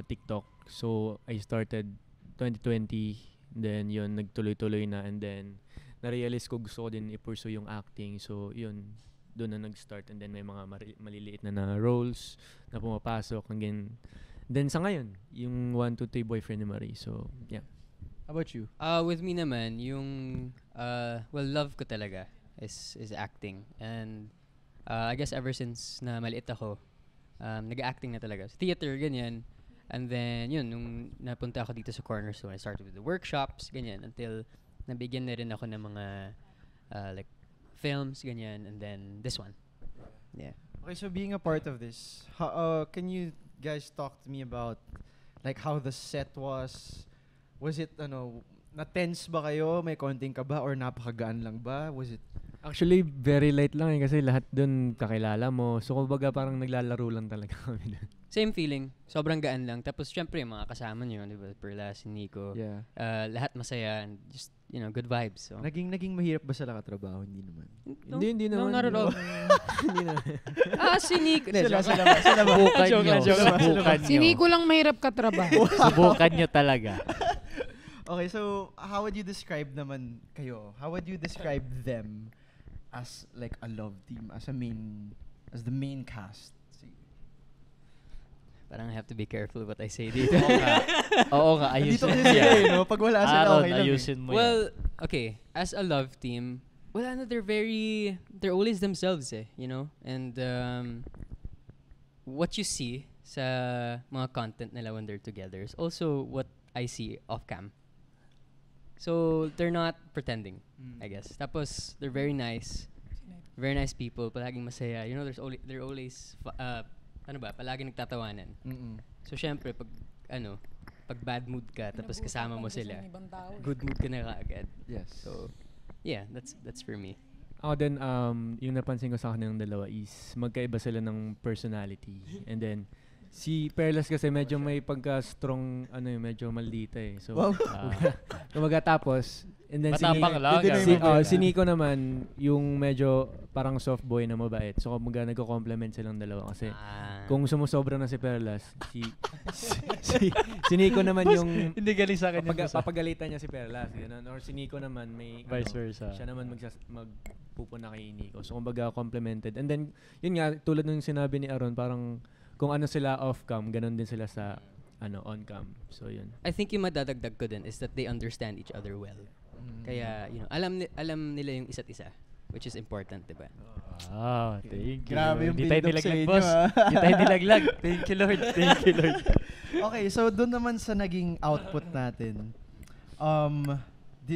TikTok. So, I started 2020, then yun, nagtuloy-tuloy na, and then na-realize ko gusto ko din i-pursue yung acting. So, yun, doon na nag-start, and then may mga maliliit na roles na pumapasok, and then sa ngayon, yung 1, 2, 3 Boyfriend ni Marie. So, yeah. How about you? With me naman, yung love ko talaga is acting. And I guess ever since na maliit ako, nag-acting na talaga. Sa theater, ganyan. And then, yun, nung napunta ako dito sa Cornerstone, I started with the workshops, ganyan, until nabigyan na rin ako ng mga like films, ganyan, and then this one. Yeah. Okay, so being a part of this, can you guys talk to me about like how the set was? Was it, na-tense ba kayo? May konting kaba or napakagaan lang ba? Was it Actually, very light lang kasi lahat dun kakilala mo. So, kumbaga parang naglalaro lang talaga kami dun. Same feeling. Sobrang gaan lang. Tapos, syempre, mga kasama nyo, di ba? Perla, si Nico. Yeah. Lahat masaya and just, good vibes. So. Naging mahirap ba sila katrabaho? Hindi naman. Hindi naman. No, not at all. Hindi naman. Si Nico. Sila ba? Subukan Joke nyo. lang, joke lang. Subukan Si nyo. Nico lang mahirap katrabaho. Subukan nyo talaga. Okay, so how would you describe naman kayo? How would you describe them as like a love team, as the main cast? Parang I have to be careful what I say dito. Oo nga, Dito ayusin kasi mo sila yan. no? Pag wala sila, Aaron, okay lang ayusin mo yan. Well, okay. As a love team, they're always themselves And what you see sa mga content nila when they're together is also what I see off cam. So, they're not pretending, I guess. Tapos, they're very nice. Very nice people. Palaging masaya. They're always, palaging nagtatawanan. So, syempre, pag bad mood ka, tapos kasama mo sila, good mood ka na kaagad. Yes. So, yeah, that's for me. Ako din, yung napansin ko sa kanilang dalawa is magkaiba sila ng personality. And then, si Perlas kasi medyo may pagka-strong, medyo maldita eh. So, Wow. kumbaga tapos, and then Matapang lang. si Nico naman, yung medyo parang soft boy na mabait. So, kumbaga nagko-complement silang dalawa kasi kung sumusobra na si Perlas, si Nico naman yung Hindi galing sa akin papagalitan niya si Perlas. Ganun. Or si Nico naman may Vice versa. siya naman magpupuna kay Nico. So, kumbaga complemented. And then, yun nga, tulad ng sinabi ni Aaron, parang kung ano sila off-cam, ganun din sila sa on-cam. So, yun. I think yung madadagdag ko din is that they understand each other well. Kaya, alam nila yung isa't isa, which is important, diba? Wow, thank you. Grabe yung Hindi tayo build-up sa nilaglag, inyo, boss. Hindi tayo nilaglag. Thank you, Lord. Thank you, Lord. Okay, so doon naman sa naging output natin,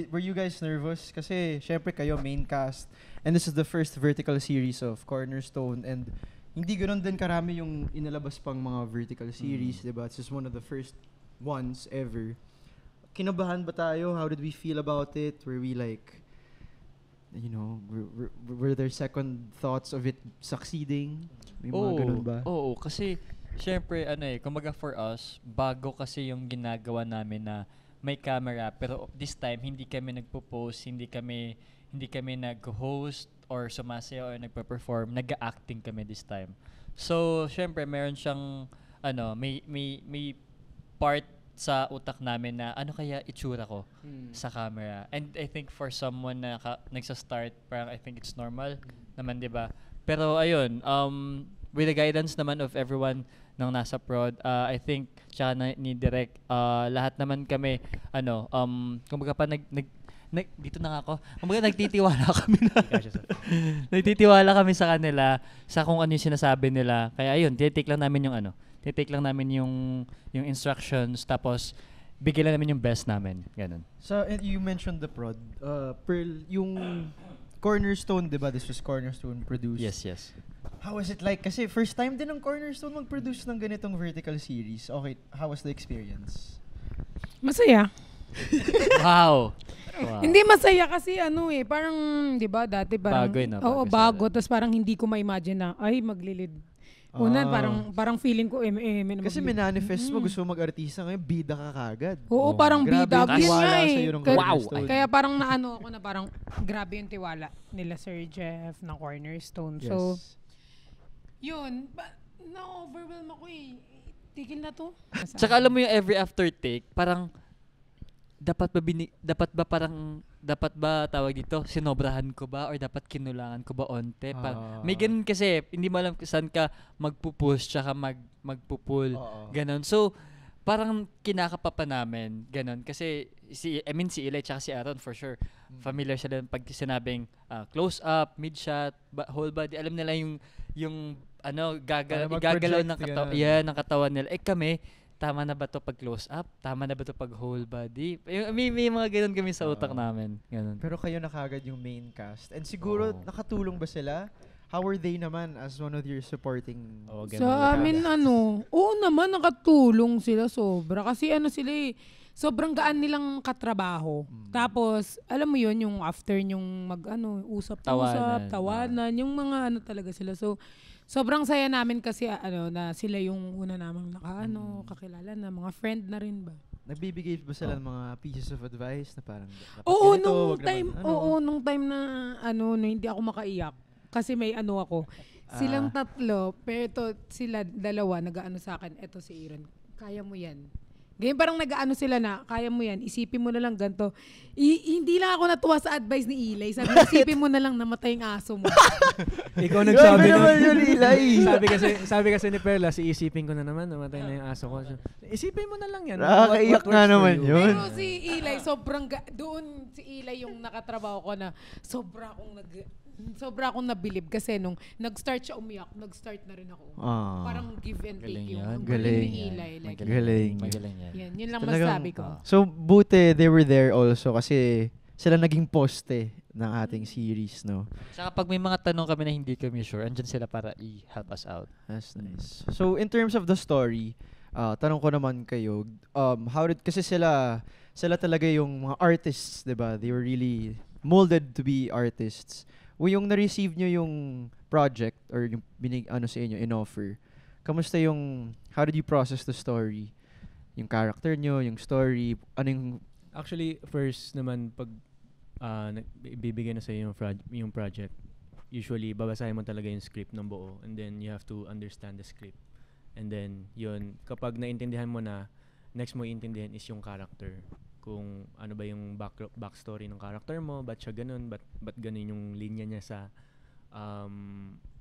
were you guys nervous? Kasi, syempre kayo, main cast, and this is the first vertical series of Cornerstone, and hindi ganoon din karami yung inalabas pang mga vertical series, diba? It's just one of the first ones ever. Kinabahan ba tayo? How did we feel about it? Were we like, were there second thoughts of it succeeding? May mga ganun ba? Oo, kasi syempre kumbaga for us, bago kasi yung ginagawa namin na may camera, pero this time hindi kami nagpo-post, hindi kami nag-host or sumasayaw or nagpa-perform, nag-acting kami this time. So, syempre meron siyang may part sa utak namin na ano kaya itsura ko sa camera. And I think for someone na nagsa-start, parang I think it's normal naman, 'di ba? Pero ayun, with the guidance naman of everyone nang nasa prod, I think tsaka ni Direk, lahat naman kami kumbaga pa dito na ako. Kumbaga nagtitiwala kami nagtitiwala kami sa kanila sa kung ano yung sinasabi nila. Kaya ayun, titake lang namin yung instructions, tapos bigyan lang namin yung best namin. Ganun. So, you mentioned the prod. Pearl, yung Cornerstone, diba? This was Cornerstone produced. Yes. How was it like? Kasi first time din ng Cornerstone mag-produce ng ganitong vertical series. Okay, how was the experience? Masaya. Wow. Hindi masaya kasi parang 'di ba dati parang bago bago, tapos parang hindi ko ma-imagine na maglilid. Una parang feeling ko kasi minanifest mo gusto mo mag-artista, ngayon bida ka kagad. Oo, parang bida. Wow. Kaya parang naano ako na parang grabe yung tiwala nila Sir Jeff ng Cornerstone. Yes. So yun, na-overwhelm ako eh. Tigil na to. Tsaka alam mo yung every after take, parang dapat ba tawag dito, sinobrahan ko ba or dapat kinulangan ko ba onte? May ganun kasi, hindi mo alam saan ka magpupush tsaka magpupull. Ganon. So, parang kinakapa pa namin. Ganon. Kasi, si Eli tsaka si Aaron for sure, familiar sila pag sinabing close up, mid shot, whole body. Alam nila yung gagalaw ng katawan. Yeah, ng katawan nila. Kami, tama na ba to pag close up? Tama na ba to pag whole body? May mga ganun kami sa utak namin. Ganun. Pero kayo na kagad yung main cast. And siguro, nakatulong ba sila? How were they naman as one of your supporting? Sa amin oo naman, nakatulong sila sobra. Kasi sila sobrang gaan nilang katrabaho. Tapos, alam mo yun, yung after yung usap-usap, tawanan, yung mga talaga sila. So, sobrang saya namin kasi na sila yung una namang kakilala na, mga friend na rin ba. Nagbibigay ba sila ng mga pieces of advice na parang Oo, nung time na hindi ako makaiyak. Kasi may ako. Silang tatlo, pero sila dalawa nag-aano sa akin, eto si Aaron, kaya mo yan. Ganyan parang nag-aano sila na, kaya mo yan, isipin mo na lang ganito. Hindi lang ako natuwa sa advice ni Eli. Sabi, isipin mo na lang namatay yung aso mo. Ikaw nagsabi naman yun, Eli. sabi kasi ni Perla, iisipin ko na naman, namatay na yung aso ko. So, isipin mo na lang yan. Nakakaiyak na naman yun. Pero si Eli, doon si Eli yung nakatrabaho ko na sobra akong nabilib kasi nung nag-start siya umiyak, nag-start na rin ako. Parang give and take yung galing ni Eli. Galing. Yun lang masasabi ko. So, buti they were there also kasi sila naging poste ng ating series, no? Saka pag may mga tanong kami na hindi kami sure, andyan sila para i-help us out. That's nice. So, in terms of the story, tanong ko naman kayo, kasi sila talaga yung mga artists, diba? They were really molded to be artists. Yung na-receive nyo yung project or yung sa inyo, in-offer, kamusta how did you process the story? Yung character nyo, yung story, Actually, first naman, pag ibibigay na sa'yo yung project, usually, babasahin mo talaga yung script ng buo and then you have to understand the script. And then, yun, kapag naintindihan mo na, next mo iintindihan is yung character. Kung ano ba yung backstory ng character mo, ba't siya ganun, ba't ganun yung linya niya sa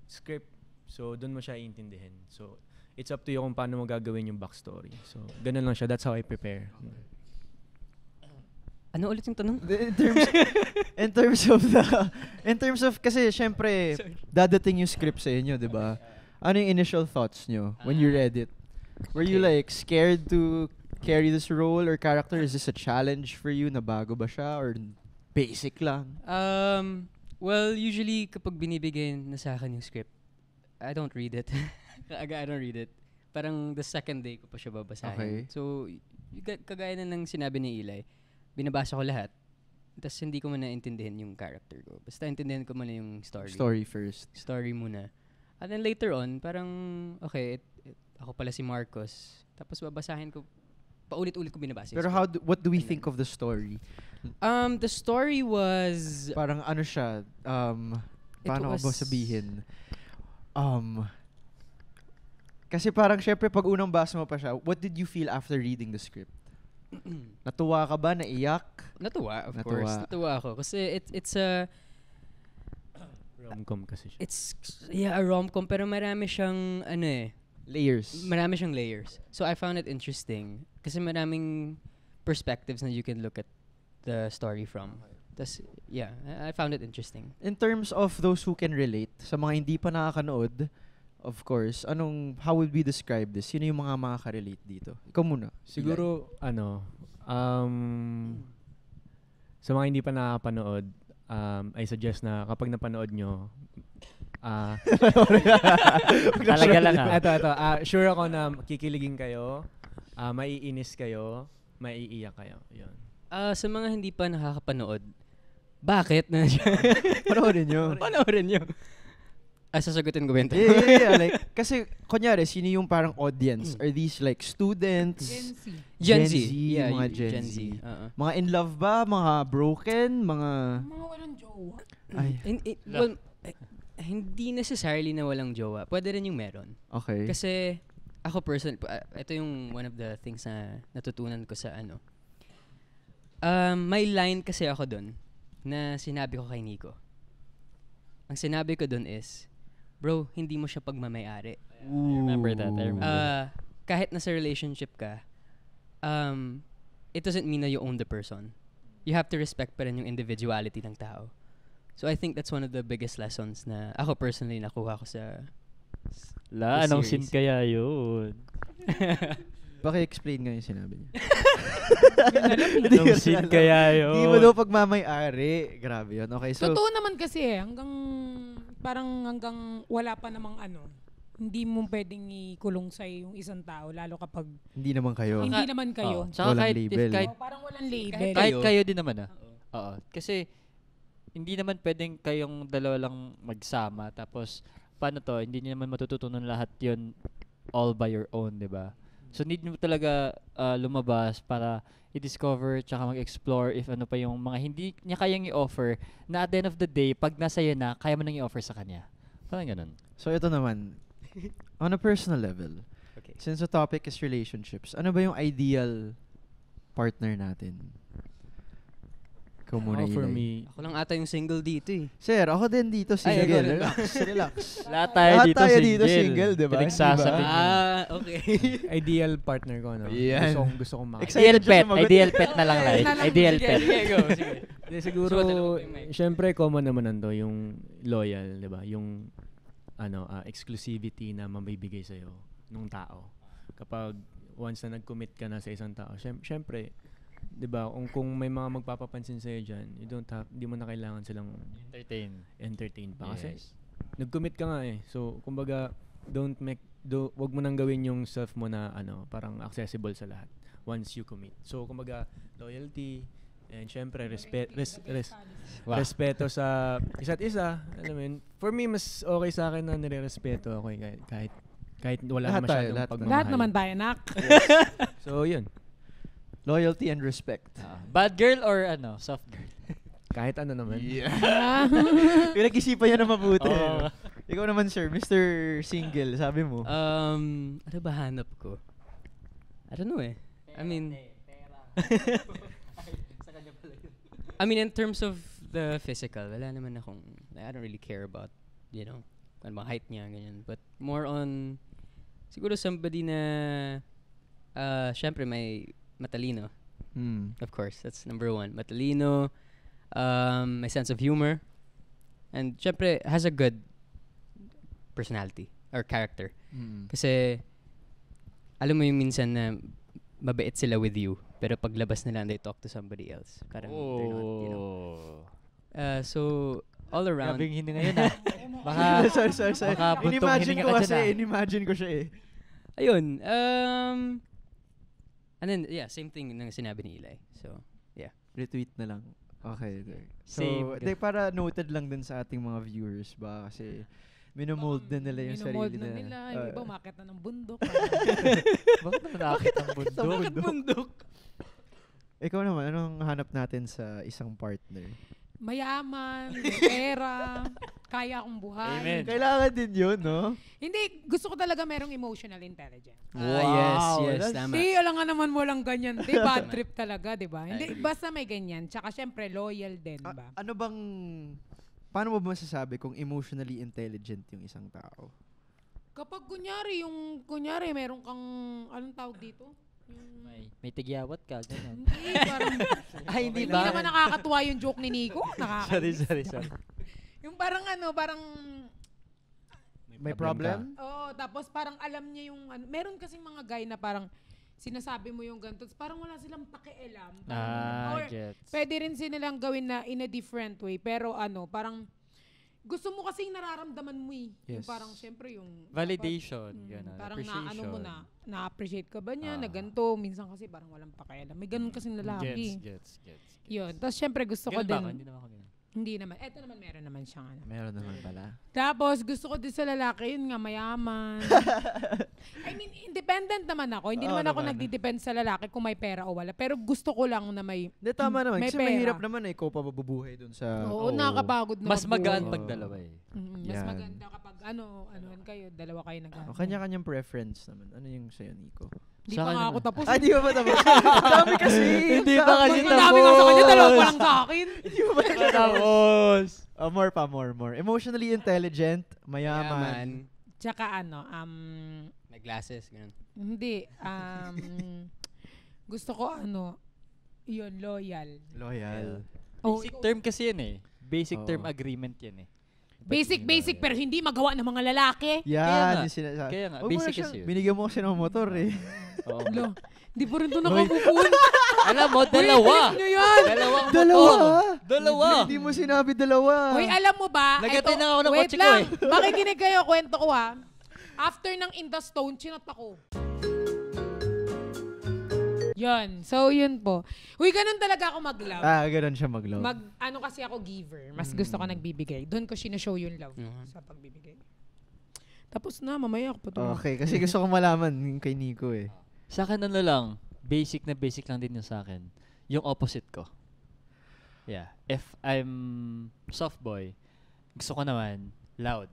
script. So, dun mo siya iintindihin. So, it's up to you kung paano mo gagawin yung backstory. So, ganun lang siya. That's how I prepare. Ano ulit yung tanong? In terms of kasi syempre dadating yung script sa inyo, 'di ba? Ano yung initial thoughts nyo when you read it? Were you like scared to carry this role or character? Is this a challenge for you? Nabago ba siya or basic lang? Well, usually kapag binibigay na sa akin yung script, I don't read it. I don't read it. Parang the second day ko pa siya babasahin. Okay. So, kagaya na ng sinabi ni Eli, binabasa ko lahat. Tapos hindi ko muna intindihin yung character ko. Basta intindihin ko muna yung story. Story first. Story muna. And then later on, parang, okay, ako pala si Marcos. Tapos babasahin ko, paulit-ulit ko binabasa. Pero what do we think of the story? The story was... Parang ano siya, paano ko ba sabihin? Kasi parang syempre pag unang basa mo pa siya, what did you feel after reading the script? Natuwa ka ba? Naiyak? Natuwa, of course. Natuwa ako. Kasi it's a... rom-com kasi siya. It's, a rom-com. Pero marami siyang, layers. Marami siyang layers. So I found it interesting. Kasi maraming perspectives na you can look at the story from. Tas, I found it interesting. In terms of those who can relate, sa mga hindi pa nakakanood, of course, how would we describe this? Sino yung mga makaka-relate dito? Ikaw muna. Siguro, sa mga hindi pa nakapanood, I suggest na kapag napanood nyo, talaga lang Ito, sure ako na kikiligin kayo, maiinis kayo, maiiyak kayo. Yun. Sa mga hindi pa nakakapanood, bakit na siya? Panoorin nyo. Panoorin nyo. Sasagutin ko ba yun? Yeah. Like, kasi, kunyari, sino yung parang audience? Are these like students? Gen Z. Yeah, mga Gen Z. Mga in love ba? Mga broken? Mga walang jowa. Ay. Well, hindi necessarily na walang jowa. Pwede rin yung meron. Okay. Kasi, ako personally, ito yung one of the things na natutunan ko sa may line kasi ako dun na sinabi ko kay Nico. Ang sinabi ko dun is, bro, hindi mo siya pagmamayari. I remember that. Kahit nasa relationship ka, it doesn't mean na you own the person. You have to respect pa rin yung individuality ng tao. So I think that's one of the biggest lessons na ako personally nakuha ko sa anong scene kaya yun? Paki-explain nga yung sinabi niya. Anong scene kaya yun? Hindi mo daw pagmamay-ari. Grabe yun. Okay, so... Totoo naman kasi hanggang wala pa namang hindi mo pwedeng ikulong sa yung isang tao lalo kapag Hindi naman kayo. hindi naman kayo. Tsaka Walang kahit, label. kahit, Parang walang label. kahit kayo. kayo din naman Oo. Kasi hindi naman pwedeng kayong dalawa lang magsama tapos paano to, hindi niyo naman matututunan lahat yon all by your own, di ba? So need mo talaga lumabas para i-discover tsaka mag-explore if ano pa yung mga hindi niya kayang i-offer na at the end of the day, pag nasa iyo na, kaya mo nang i-offer sa kanya. Parang ganun. So ito naman, on a personal level, Okay. since the topic is relationships, ano ba yung ideal partner natin? Ikaw muna, For Eli. me, Ako lang ata yung single dito eh. Sir, ako din dito Ay, single. ganun ba? Relax, relax. Lahat tayo Lahat dito tayo single. dito single, di ba? Pinagsasabi Di ba? niyo. Okay. ideal partner ko, no? Yan. Gusto kong makita. Excited Ideal siya pet. sumagot. Ideal pet na lang, Lai. Ideal pet. Hindi, siguro, Suot na lang po yung mic. syempre, common naman nando yung loyal, di ba? Yung exclusivity na mabibigay sa'yo nung tao. Kapag once na nag-commit ka na sa isang tao, syempre, di ba, kung may mga magpapapansin sa'yo dyan, di mo na kailangan silang entertain pa. Kasi Yes. nag-commit ka nga eh. So, kumbaga, wag mo nang gawin yung self mo na parang accessible sa lahat once you commit. So, kumbaga, loyalty, and syempre, respeto sa isa't isa. Alam mo yun, for me, mas okay sa akin na nire-respeto ako eh, kahit wala Lahat naman tayo, masyadong lahat tayo. pagmamahal. Lahat naman tayo, nak. So, yun. Loyalty and respect. Bad girl or soft girl? Kahit ano naman. Pinag-isipan niya na mabuti. Oo. Ikaw naman, sir, Mr. Single, sabi mo. Ano ba hanap ko? I don't know eh. I mean, in terms of the physical, wala naman akong, I don't really care about, ano ba, height niya, ganyan. But more on, siguro somebody na, syempre may matalino. Of course, that's number one. Matalino, may sense of humor, and syempre has a good personality or character. Kasi, alam mo yung minsan na mabait sila with you, pero paglabas nila, they talk to somebody else. Parang they're not, so, all around. Grabing hindi ngayon Baka, sorry. baka buntong In-imagine hininga ko ka kasi, dyan, in-imagine ko siya eh. Ayun, and then, yeah, same thing ng sinabi ni Eli. So, yeah. Retweet na lang. Okay. Same. So, para noted lang din sa ating mga viewers ba kasi minomold na nila yung Minomold sarili na na. nila. Yung iba, umakit na ng bundok. Bakit naman nakakit ang bundok? Ikaw naman, anong hanap natin sa isang partner? Mayaman, pera, kaya akong buhay. Amen. Kailangan din yun, no? Hindi, gusto ko talaga merong emotional intelligence. Yes, that's- tama. Di, alam nga naman mo lang ganyan. Di, bad trip talaga, di ba? Hindi, basta may ganyan. Tsaka syempre, loyal din, ba? Ano bang, paano mo ba masasabi kung emotionally intelligent yung isang tao? Kapag kunyari, meron kang, anong tawag dito? Yung, May tigyawat ka, ganyan. hindi, parang, Ay, hindi hindi ba? naman nakakatuwa yung joke ni Nico. Nakakainis. Sorry. Yung parang May problem? Oo, tapos parang alam niya yung, meron kasing mga guy na parang, sinasabi mo yung ganito, tapos parang wala silang pakialam. Or, Gets. pwede rin silang gawin na in a different way, pero parang, gusto mo kasing nararamdaman mo eh. Yung Yes. parang, syempre, yung... Validation, gano'n. Parang Appreciation. na-appreciate ka ba niya, na ganito. Minsan kasi parang walang pakialam. May ganun kasing lalaki. Gets. Yun. Tapos syempre gusto ko Ganun ba din. ako? Hindi naman ako ganun. Hindi naman. Eto naman meron naman siyang ano. Meron naman pala. Tapos gusto ko din sa lalaki, yun nga, mayaman. I mean, independent naman ako. Hindi Oo naman ako naman. nagdidepend sa lalaki kung may pera o wala. Pero gusto ko lang na may... Hindi, tama naman. May Kasi pera. mahirap naman ikaw pa mabubuhay dun sa... Oo, nakakapagod na Mas mabuhay. magaan Oo. pag dalawa eh. Mas Yan. maganda kapag anuhan kayo, dalawa kayo nag Kanya-kanyang preference naman. Ano yung sa'yo, Nico? Hindi Sa pa akin nga ako naman. tapos. Di ba ba tapos? Ang dami kasi. Hindi pa kasi Ang dami nga sa kanya, dalawa pa lang sa akin. Di ba ba Tapos. more. Emotionally intelligent, mayaman. Yaman. Tsaka May glasses, ganun. hindi, gusto ko yun, loyal. Loyal. Basic term kasi yan eh. Basic Oo. term agreement yan eh. Basic, pero hindi magawa ng mga lalaki. Kaya Yan, nga. yung sinasabi. Kaya nga, Huwag mo na basic siyang- kasi yun. Binigyan mo kasi ng motor eh. Oo. Lo, di pa rin to nakakupun. Alam mo, dalawa. Nyo yan. Dalawang Dalawa? motor. Dalawa. Hindi mo sinabi dalawa. Hoy, alam mo ba? Nagatay eto- na ako ng wait kotse ko lang. eh. Makikinig kayo, kwento ko ha. After ng In the Stone, chinat ako. Yun. So, yun po. Uy, ganun talaga ako mag-love. Ganun siya mag-love. Ano kasi ako giver. Mas gusto ko nagbibigay. Doon ko sinashow yung love sa pagbibigay. Tapos na, mamaya ako pa ito. Okay, kasi gusto ko malaman yung kay Nico eh. Sa akin ano lang, basic lang din yung sa akin. Yung opposite ko. Yeah. If I'm soft boy, gusto ko naman loud.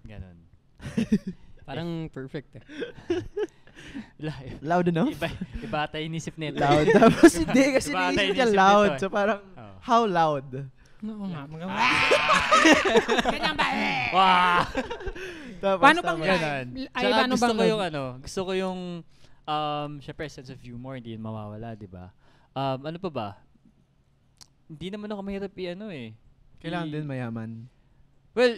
Ganon. Parang perfect eh. Loud enough? Iba ata inisip nito. Loud. Tapos hindi kasi Iba ata naisip niya inisip loud. nito eh. So parang, how loud? Oo nga. Ganyan ba? Wow! Tapos, Paano bang Ganon. Ay, Tsaka paano gusto bang ko love? yung gusto ko yung, syempre sense of humor, hindi yun mawawala, di ba? Ano pa ba? Hindi naman ako mahirap Kailangan din mayaman. Well,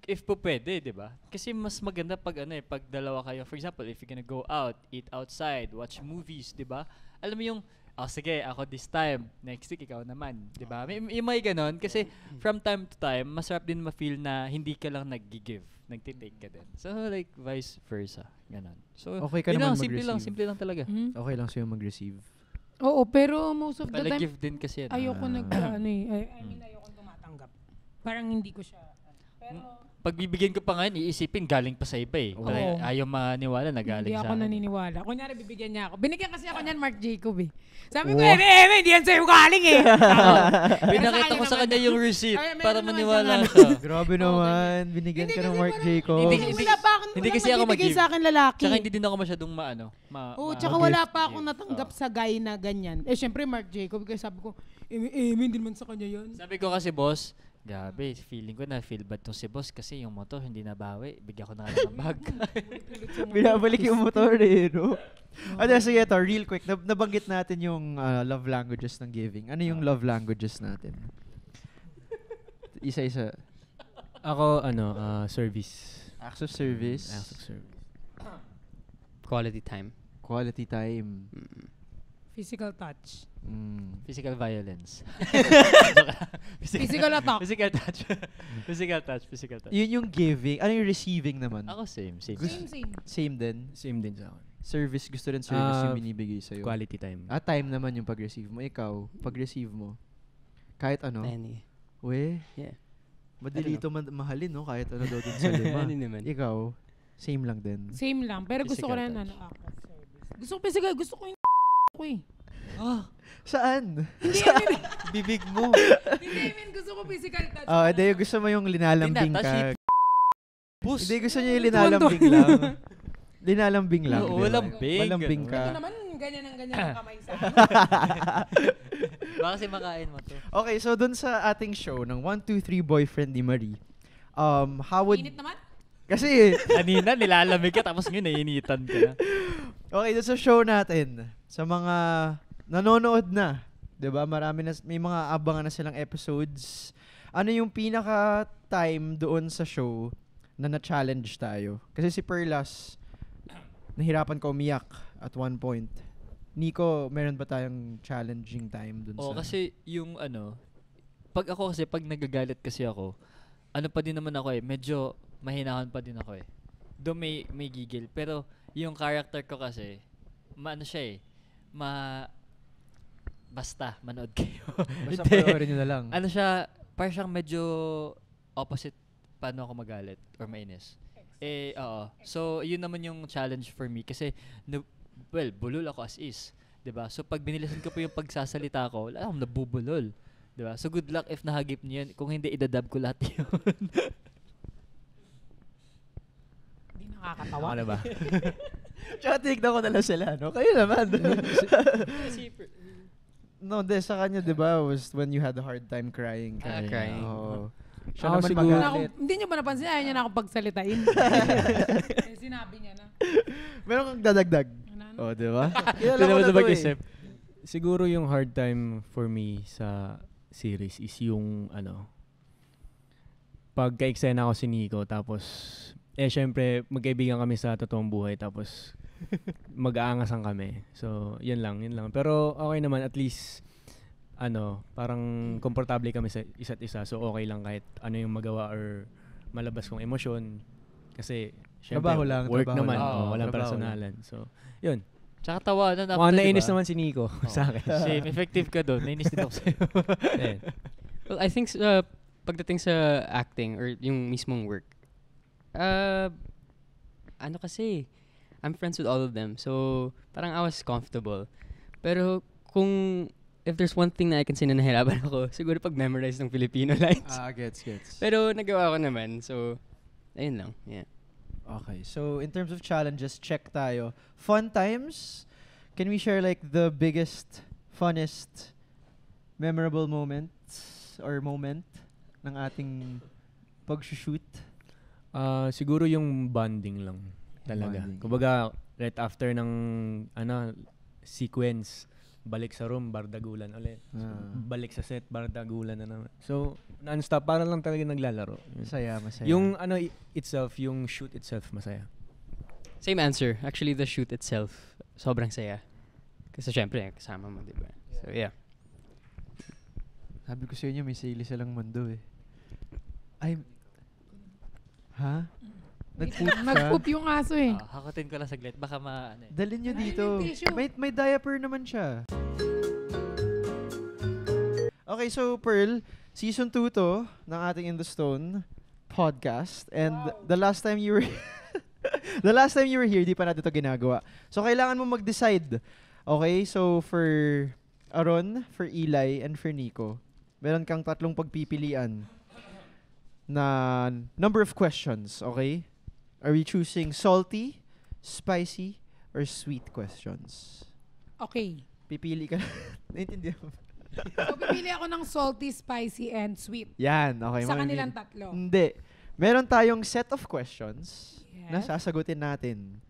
if po pwede, di ba? Kasi mas maganda pag pag dalawa kayo. For example, if you're gonna go out, eat outside, watch movies, di ba? Alam mo yung, sige, ako this time, next week ikaw naman, di ba? May ganon. Kasi from time to time, masarap din ma-feel na hindi ka lang nag-give, nagtitake ka din. So like vice versa, ganon. So Okay ka naman mag-receive. simple lang talaga. Okay lang sa'yo mag-receive. Oo, pero most of the time, Pala-give din kasi yan. ayoko ayoko tumatanggap. Parang hindi ko siya, pero Pag bibigyan ko pa ngayon, iisipin, galing pa sa iba eh. Oo. Parang ayaw maniwala na galing hindi sa ako akin. naniniwala. Kunyari, bibigyan niya ako. Binigyan kasi ako niyan Marc Jacob eh. Sabi ko, Wow. hindi yan sa'yo galing eh. Pinakita ko sa kanya yung receipt Ay, meron para naman maniwala siyang siya. Grabe naman. Binigyan ka ng Marc Jacob. Hindi- Wala pa akong hindi walang kasi ako magbibigay mag-give. sa akin lalaki. Tsaka hindi din ako masyadong Tsaka mag-gift. wala pa akong natanggap sa guy na ganyan. Eh, syempre, Marc Jacob. Kaya sabi ko, hindi naman sa kanya yun. Sabi ko kasi, boss, gabi, feeling ko na feel bad tong si boss kasi yung motor hindi nabawi. Bigyan ko na nga ng bag. Binabalik yung motor eh, no? Sige, ito, real quick. Nabanggit natin yung love languages ng giving. Ano yung love languages natin? Isa-isa. Ako, service. Acts of service. Acts of service. Quality time. Quality time. Physical touch. Physical violence. Physical attack. Physical touch. Physical touch. Yun yung giving. Ano yung receiving naman? Ako same. Same. Same din. Same din sa akin. Service. Gusto rin service yung binibigay sa'yo. Quality time. Time naman yung pag-receive mo. Ikaw, pag-receive mo. Kahit ano. Any. We? Yeah. Madali ito mahalin, no? Kahit ano daw dun sa lima. Ano naman. Ikaw, same lang din. Same lang. Pero gusto ko Physical rin, touch. act of service. Gusto ko physical. Gusto ko yung ko eh. Saan? Bibig mo. Hindi, I mean, gusto ko physical touch. Hindi, gusto mo yung linalambing Tinatouch ka. Puss. Hindi, gusto niya yung linalambing lang. Linalambing lang. Oo, di ba? walambing, Walambing ganun. ka. Ito naman, ganyan ang kamay sa akin. Baka kasi makain mo to. Okay, so dun sa ating show ng 1, 2, 3 Boyfriend ni Marie, how would... Init naman? Kasi, Kanina nilalamig ka tapos ngayon naiinitan ka na. okay, dun sa show natin, sa mga nanonood na, 'di ba? May mga abangan na silang episodes. Ano yung pinaka time doon sa show na na-challenge tayo? Kasi si Perlas, nahirapan ka umiyak at one point. Nico, meron ba tayong challenging time doon sa... Kasi yung pag nagagalit kasi ako, pa din naman ako medyo mahinahan pa din ako Doon may gigil. Pero yung character ko kasi, basta, manood kayo. Basta Hindi. panoorin nyo na lang. Parang siyang medyo opposite paano ako magalit or mainis. Oo. So, yun naman yung challenge for me kasi, bulol ako as is. 'Di ba? So, pag binilisan ko po yung pagsasalita ko, wala akong nabubulol. 'Di ba? So, good luck if nahagip niyo yan. Kung hindi, idadab ko lahat yun. Hindi nakakatawa. Ano ba? Tsaka tignan ko na lang sila, no? Kayo naman. No, sa kanya, di ba, was when you had a hard time crying. Crying. Oo. Siya Ako naman siguro- magalit. Hindi niyo ba napansin? Ayaw niya na ako pagsalitain. Sinabi niya na. Meron kang dadagdag. Ano? Di ba? Ito naman sa mag-isip. Siguro yung hard time for me sa series is yung pagka-eksena ko si Nico tapos syempre magkaibigan kami sa totoong buhay tapos mag-aangasan kami. So, yun lang. Pero okay naman at least parang komportable kami sa isa't isa. So, okay lang kahit ano yung magawa or malabas kong emosyon. Kasi, syempre, Trabaho lang, work trabaho naman. lang. Oh, walang Trabaho personalan. So, yun. Tsaka tawanan after, Mukhang nainis diba? naman si Nico sa akin. Same, effective ka doon. Nainis din ako sa'yo. Ayun. Well, I think pagdating sa acting or yung mismong work, ano kasi, I'm friends with all of them. So, parang I was comfortable. Pero if there's one thing na I can say na nahirapan ako, siguro pag memorize ng Filipino lines. Gets. Pero nagawa ko naman. So, ayun lang. Yeah. Okay, so in terms of challenges, check tayo. Fun times? Can we share like the biggest, funnest, memorable moments or moment ng ating pag-shoot? Siguro yung bonding lang talaga. Bonding. Kumbaga, right after ng sequence, balik sa room, bardagulan ulit. Balik sa set, bardagulan na naman. So, non-stop, para lang talaga naglalaro. Masaya. Yung itself, yung shoot itself, masaya. Same answer. Actually, the shoot itself, sobrang saya. Kasi syempre, kasama mo, diba? So, yeah. Sabi ko sa inyo, may sili silang mundo eh. Ay, ha? Nag-poop ka? Nag-poop yung aso eh. Hakutin ko lang saglit. Baka Dalhin nyo Ay, dito. may tissue. May diaper naman siya. Okay, so Pearl, season 2 to ng ating In the Stone podcast. And the last time you were here, di pa natin ito ginagawa. So kailangan mo mag-decide. Okay, so for Aaron, for Eli, and for Nico, meron kang 3 pagpipilian na number of questions, okay? Are we choosing salty, spicy, or sweet questions? Okay. Pipili ka. Naintindihan mo? So, pipili ako ng salty, spicy, and sweet. Yan, okay. Sa mamimili. kanilang 3. Hindi. Meron tayong set of questions na Yes. sasagutin natin.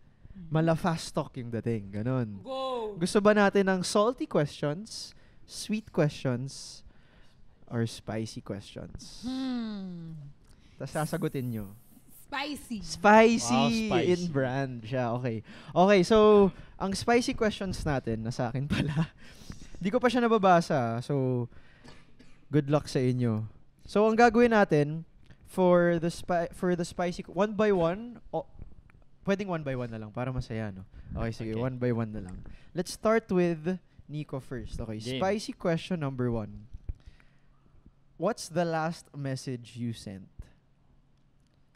Mala fast talk yung dating. Ganon. Go! Gusto ba natin ng salty questions, sweet questions, or spicy questions? Tapos sasagutin nyo. Spicy. Spicy, Wow, spicy. in brand siya. Okay. Okay, so ang spicy questions natin, nasa akin pala. Di ko pa siya nababasa. So, good luck sa inyo. So, ang gagawin natin for the spicy, one by one, pwedeng one by one na lang para masaya, no? Okay, sige, Okay. one by one na lang. Let's start with Nico first. Okay, Game. spicy question number 1. What's the last message you sent?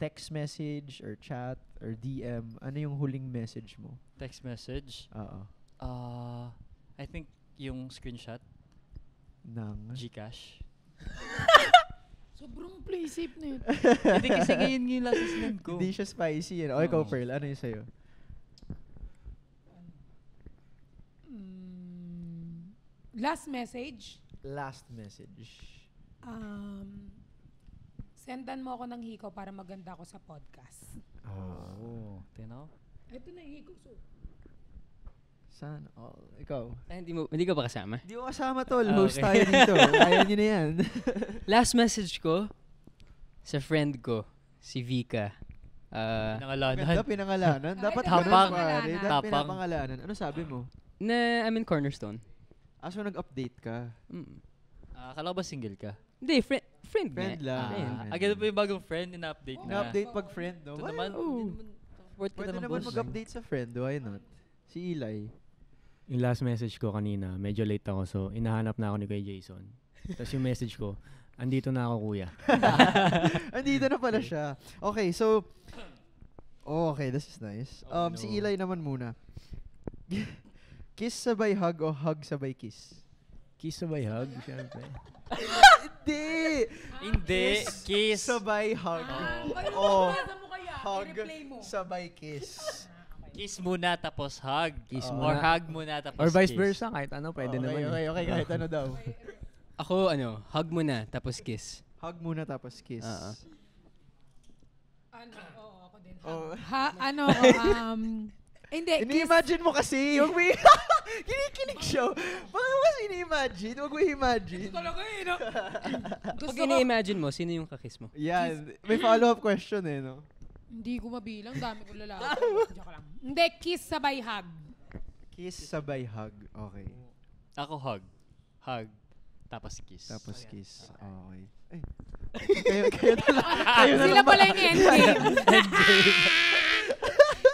Text message or chat or DM? Ano yung huling message mo? Text message. Oo. I think yung screenshot. Nang? Gcash. Sobrang play safe na yun. Hindi kasi ngayon yung last sinend ko. Hindi siya spicy yun. O, ikaw, Oo. Pearl. Ano yung sa'yo? Last message. Last message. Sendan mo ako ng hiko para maganda ako sa podcast. Oh. Tinaw? Ito na yung hiko. So, Sana all. Ikaw. Hindi ka ba kasama? Hindi ko kasama, tol. Ah, Host okay. tayo dito. Ayaw nyo na yan. Last message ko sa friend ko, si Vika. Pinangalanan. Ganda pinangalanan. Dapat Tapang. ganun, pare. Dapat Tapang. pinapangalanan. Ano sabi mo? Na I'm in Cornerstone. So nag-update ka. Akala ko ba single ka? Hindi, friend Friend nga. lang. Friend. Agad pa yung bagong friend, ina-update na. Na-update pag friend, no? Ito Why? naman, Oo. hindi naman, support kita Pwede ng naman boss. mag-update sa friend. Why not? Si Eli. Yung last message ko kanina, medyo late ako, so inahanap na ako ni Kuya Jason. Tapos yung message ko, andito na ako, kuya. Andito na pala siya. Okay, so... Oh, okay, this is nice. Oh, Si no. Eli naman muna. Kiss sabay hug o hug sabay kiss? Kiss sabay hug, syempre. Hindi! Hindi, kiss. Sabay hug. Ano Oh, mabasa mo kaya? hug I-replay mo. sabay kiss. Kiss muna tapos hug. Kiss Or muna. hug muna tapos Or vice kiss. versa, kahit ano, pwede okay, naman. Okay, kahit ano daw. Ako, hug muna, tapos kiss. Hug muna tapos kiss. Oo, ako din. Oh. Hindi, kiss. Ini-imagine mo kasi. Huwag mo kinikilig siya. Bakit mo kasi ini-imagine? Huwag mo i-imagine. Talaga eh, no? Pag ini-imagine mo, sino yung kakiss mo? Yan. May follow-up question eh, no? Hindi ko mabilang, dami ko lalaki. Joke lang. Hindi, kiss sabay hug. Kiss sabay hug. Okay. Ako hug. Hug. Tapos kiss. Tapos kiss. Okay. Ay. Kayo na lang. Kayo na Sila lang ba? pala yung endgame.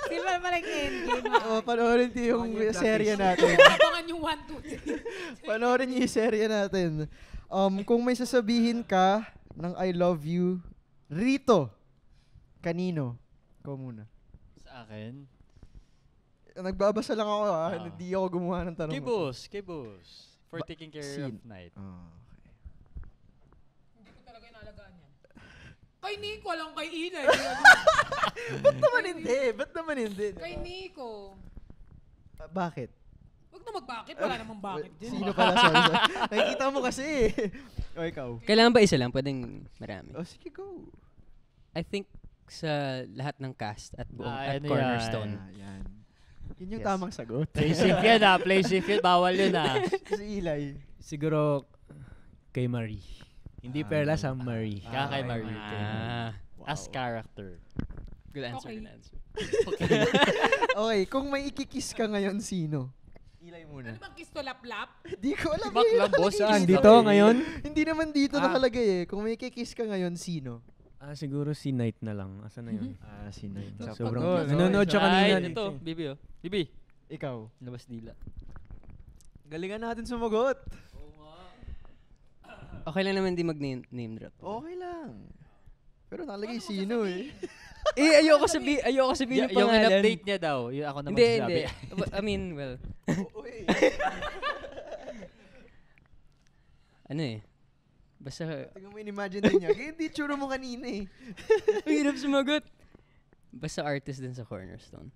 Di ba pala yung endgame? Panoorin niyo yung serye natin. Abangan yung 1, 2, 3. Panoorin niyo yung serye natin. Kung may sasabihin ka ng I love you, Rito, kanino? Ikaw muna. Sa akin? Nagbabasa lang ako hindi ako gumawa ng tanong. Kay boss. For taking care of night. Okay. Hindi ko talaga inalagaan yan. Kay Nico, alam kay Ina. Ba't naman hindi? Kay Nico. Bakit? Huwag na magbakit. Wala namang bakit din. Sino pala? Sorry. Nakikita mo kasi. O ikaw. Kailangan ba isa lang? Pwedeng marami. Sige, go. I think sa lahat ng cast at buong at ano Cornerstone. Yan. Yun yung Yes. tamang sagot. Play safe yan play safe yan. Bawal yun Si Eli. Siguro kay Marie. Hindi Perlas, Marie. Kay Marie. Wow. As character. Good answer, Okay. good answer. Okay, kung may ikikiss ka ngayon, sino? Eli muna. Ano bang kiss to lap-lap? Di ko alam. Bak yun lang, boss. nakalagay Saan? dito. Dito ngayon? Hindi naman dito nakalagay eh. Kung may ikikiss ka ngayon, sino? Siguro si Knight na lang. Asa na yun? Si Knight. Sobrang Oh, nanonood siya kanina. Ay, ito. Bibi oh. Bibi. Ikaw. Labas dila. Galingan natin sumagot. Okay lang naman di mag-name drop. Okay lang. Pero nakalagay sino eh. Ayoko sabihin yung Yung pangalan. in-update niya daw. Yung ako naman Hindi. sabi. I mean, well, ano eh. Basta, Tingnan mo in-imagine din niya. Hindi tsura mo kanina eh. ang hirap sumagot. Basta artist din sa Cornerstone.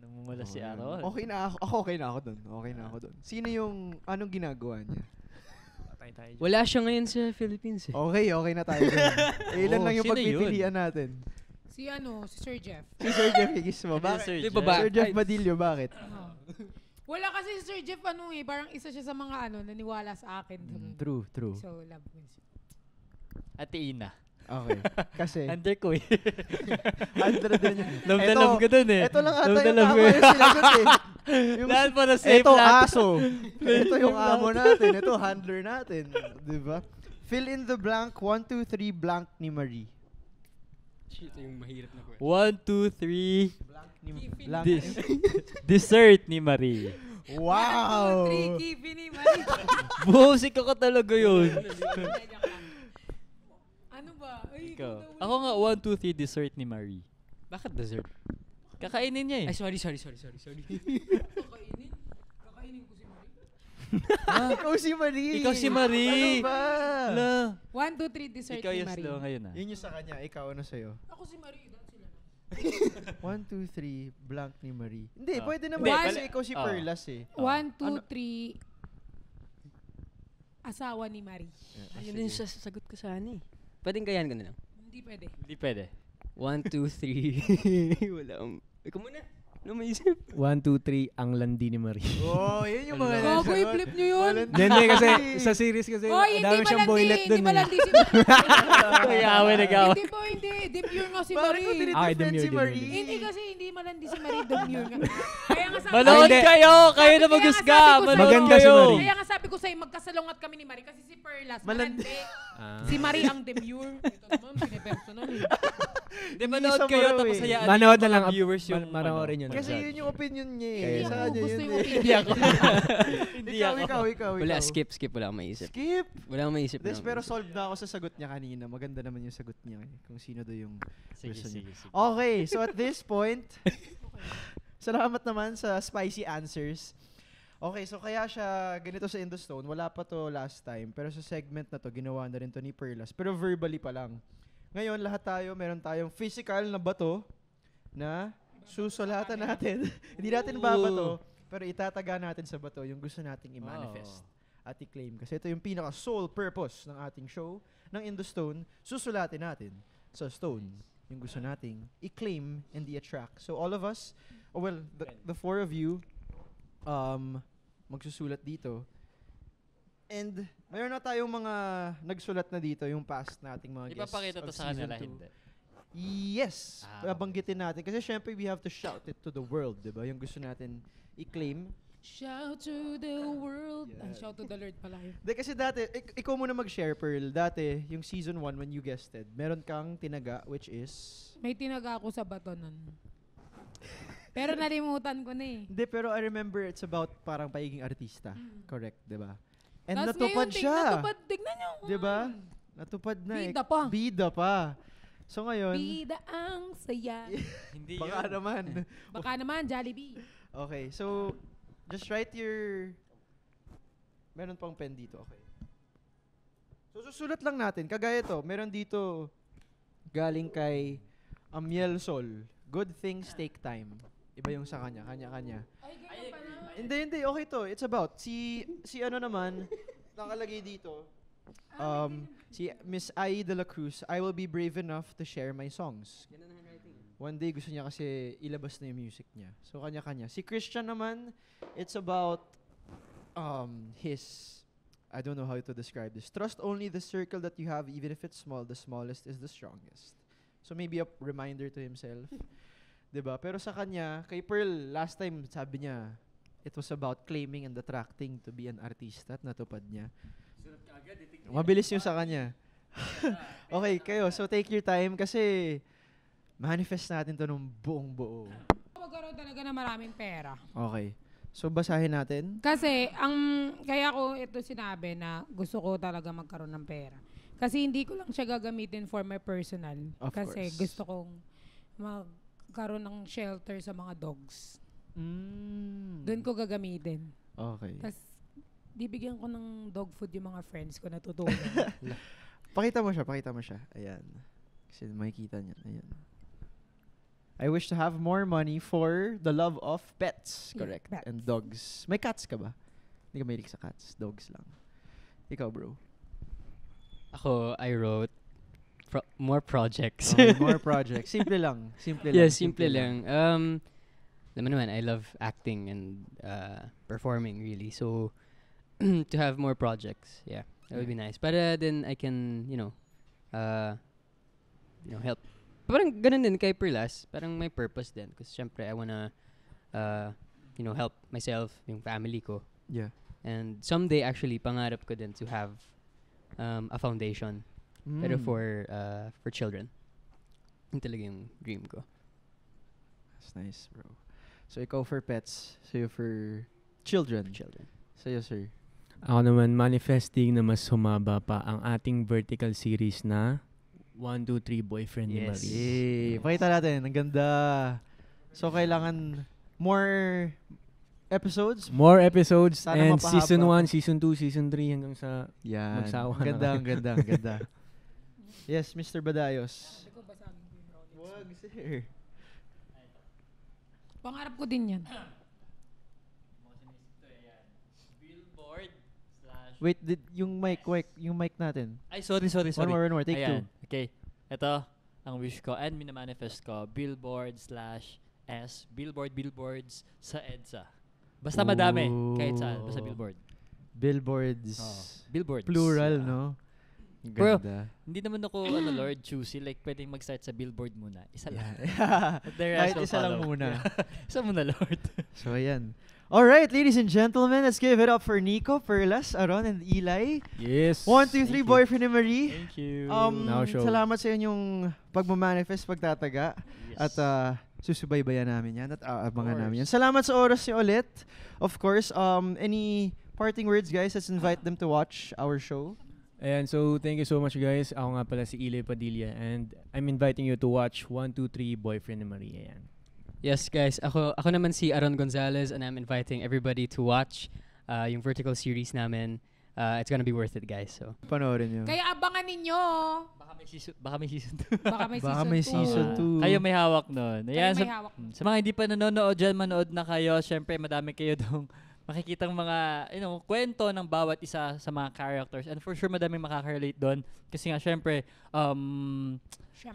Namumula si Aaron. Okay na ako. Okay na ako dun. Okay na ako dun. Sino yung, anong ginagawa niya? Wala siya ngayon sa Philippines eh. Okay na tayo dun. Ilan lang yung sino pagpipilian natin. Si Sir Jeff. Si Sir Jeff Higis mo. Bakit? Sir Di Jeff. ba ba? Sir Jeff Badillo, bakit? Wala kasi si Sir Jeff parang isa siya sa mga naniwala sa akin. True. So, love wins. Ate Ina. Okay. Kasi, Under ko eh. under din yun. Love na love ko dun eh. Ito lang ata Love na yung love tama ko eh. yung sinagot eh. Yung, Lahat para safe ito, lahat. aso. Ito yung amo natin. Ito, handler natin. Diba? Fill in the blank, 1, 2, 3, blank ni Marie. Shit, yung mahirap na question. 1, 2, 3. Blank ni Blank. Dessert ni Marie. Wow! 1, 2, 3, Kifi ni Marie. Bumsik ako talaga yun. Ano ba? Ay, Ikaw. daw Ako nga 1, 2, 3 dessert ni Marie. Bakit dessert? Kakainin niya eh. Ay, sorry. Kakainin? Kakainin ko si Marie. Ikaw si Marie! Ikaw si Marie. Ano ba? Ala. 1, 2, 3, dessert Ikaw ni yung Marie. slow ngayon ah. Yun yung sa kanya. Ikaw, ano sa'yo? Ako si Marie. Dan sila. 1, 2, 3, blank ni Marie. Hindi, Ah. pwede naman. Hindi, Kasi pala- ikaw si ah. Perlas eh. 1, 2, Ano? 3, asawa ni Marie. Ayun din sa sagot ko sana eh. Pwedeng gayahan ko na lang. Hindi pwede. Hindi pwede. 1, 2, 3. Wala akong... Ikaw muna. Ano maisip? 1, 2, 3, ang landi ni Marie. Oh, yun yung mga Gago, i-flip nyo yun. Hindi, kasi sa series kasi, Hoy, dami siyang boylet dun Hindi eh. malandi si Marie. Nag-away. Hindi po, hindi. Demure nga si Bakit mo Marie. dinidefend si demure. Marie? Hindi kasi hindi malandi si Marie. Demure nga. Kaya nga sabi Manood hindi. kayo! Kayo na Kaya mag-husga! nga sabi ko Manood sa'yo- Maganda si kayo! Marie. Kaya nga sabi ko sa'yo, magkasalungat kami ni Marie kasi si Perlas, Malandi. malandi. Si Marie ang demure. Ito naman, pinipersonal. Hindi, manood Isa kayo mo raw tapos eh. hayaan Manood yung na lang. mga viewers yung Manoorin yun. Kasi yun yung opinion niya eh. Hindi Sa ako kanya gusto yun yung eh. opinion. Hindi Ikaw, ako. ikaw. Wala, skip. Wala akong maisip. Skip! Wala akong maisip. Des, pero solved na ako sa sagot niya kanina. Maganda naman yung sagot niya eh. Kung sino do yung Sige, gusto niya. sige, sige. Okay, so at this point, salamat naman sa spicy answers. Okay, so kaya siya ganito sa Indostone. Wala pa to last time. Pero sa segment na to, ginawa na rin to ni Perlas. Pero verbally pa lang. Ngayon, lahat tayo, meron tayong physical na bato na susulatan natin. Hindi natin babato, pero itataga natin sa bato yung gusto nating i-manifest at i-claim. Kasi ito yung pinaka-sole purpose ng ating show, ng Indostone. Susulatin natin sa stone yung gusto nating i-claim and i-attract. So all of us, the four of you, magsusulat dito. And mayroon na tayong mga nagsulat na dito, yung past nating mga guests. Ipapakita to of sa kanila, season 2. hindi. Yes. Ah, okay. Banggitin natin. Kasi syempre we have to shout it to the world, di ba? Yung gusto natin i-claim. Shout to the world. Ay, shout to the Lord pala yun. Hindi kasi dati, ikaw muna mag-share, Pearl. Dati, yung season 1 when you guested, meron kang tinaga which is... May tinaga ako sa bato nun. Pero nalimutan ko na eh. Hindi, pero I remember it's about parang pagiging artista. Correct, di ba? And Tas natupad ngayon, siya. Natupad, tignan nyo. Di ba? Natupad na Bida pa. Bida pa. So ngayon, Bida ang saya. Hindi baka yun. naman. Baka naman, Jollibee. Okay, so just write your... Meron pang pen dito, okay. So susulat lang natin. Kagaya to, meron dito galing kay Amiel Sol. Good things take time. Iba yung sa kanya, kanya-kanya. Ay, ganyan pa na. Hindi, okay to. It's about, si ano naman, nakalagay dito, si Miss Ai de la Cruz, I will be brave enough to share my songs. One day, gusto niya kasi ilabas na yung music niya. So, kanya-kanya. Si Christian naman, it's about his, I don't know how to describe this. Trust only the circle that you have, even if it's small. The smallest is the strongest. So, maybe a reminder to himself. Diba? Pero sa kanya, kay Pearl, last time, sabi niya, it was about claiming and attracting to be an artista at natupad niya. Mabilis yung sa kanya. Okay, kayo. So, take your time kasi manifest natin to nung buong buo. Magkaroon talaga na maraming pera. Okay. So, basahin natin. Kasi, kaya ko ito sinabi na gusto ko talaga magkaroon ng pera. Kasi hindi ko lang siya gagamitin for my personal. Of kasi course. gusto kong magkaroon ng shelter sa mga dogs. Doon ko gagamitin. Okay. Tapos, bibigyan ko ng dog food yung mga friends ko na tutulong. Pakita mo siya. Ayan. Kasi makikita niya. Ayan. I wish to have more money for the love of pets. Yeah, Correct. pets. And dogs. May cats ka ba? Hindi ka mahilig sa cats. Dogs lang. Ikaw, bro. Ako, I wrote more projects. Okay, more projects. Simple lang. Yeah, simple lang. Alam mo naman, I love acting and performing really. So, to have more projects, yeah, that would be nice. Para then I can, help. Parang ganun din kay Perlas. Parang may purpose din. Kasi syempre, I wanna, help myself, yung family ko. Yeah. And someday, actually, pangarap ko din to have a foundation. Pero for children. Yun talaga yung dream ko. That's nice, bro. So, ikaw for pets. Sa'yo for children. Sa'yo, sir. Ako naman, manifesting na mas humaba pa ang ating vertical series na 1, 2, 3 Boyfriend ni Yes. Marie. Yay! Pakita natin. Ang ganda. So, kailangan more episodes? More episodes Sana and mapahaba season pa. 1, season 2, season 3 hanggang sa... Yan. Magsawa Ang na ganda, kayo. ang ganda, ang ganda. Yes, Mr. Badayos. Sabi ko, basagin ko yung Rolex. Wag, sir. Pangarap ko din yan. Billboard slash... Wait, yung mic natin. Ay, sorry. One more. Take Ayan. two. Okay. Ito, ang wish ko and minamanifest ko, billboard slash S, billboards sa EDSA. Basta madami, kahit saan, basta billboard. Billboards. Billboards. Plural, no? Ang Bro, ganda. Hindi naman ako, Lord, choosy. Like, pwedeng mag-start sa billboard muna. Isa lang. Yeah. But the rest Kahit will isa lang follow. muna. Isa muna, Lord. So, ayan. Alright, ladies and gentlemen, let's give it up for Nico, Perlas, Aaron, and Eli. Yes! 1, 2, 3, Thank you. Boyfriend ni Marie. Thank you. Now show. Salamat sa inyong pagmamanifest, pagtataga. Yes. At susubaybayan namin yan at abangan namin yan. Salamat sa oras niyo ulit. Of course, any parting words, guys? Let's invite them to watch our show. Ayan, so thank you so much guys. Ako nga pala si Eli Padilla and I'm inviting you to watch 1, 2, 3 Boyfriend ni Marie. Ayan. Yes, guys. Ako naman si Aaron Gonzalez and I'm inviting everybody to watch yung vertical series namin. It's gonna be worth it, guys. So Panoorin nyo. Kaya abangan ninyo. Baka may season 2. Baka may season 2. Kayo may hawak nun. Kaya Ayan, may hawak. sa mga hindi pa nanonood dyan, manood na kayo. Siyempre, madami kayo dong makikitang mga kwento ng bawat isa sa mga characters. And for sure, madami makaka-relate doon. Kasi nga, siyempre,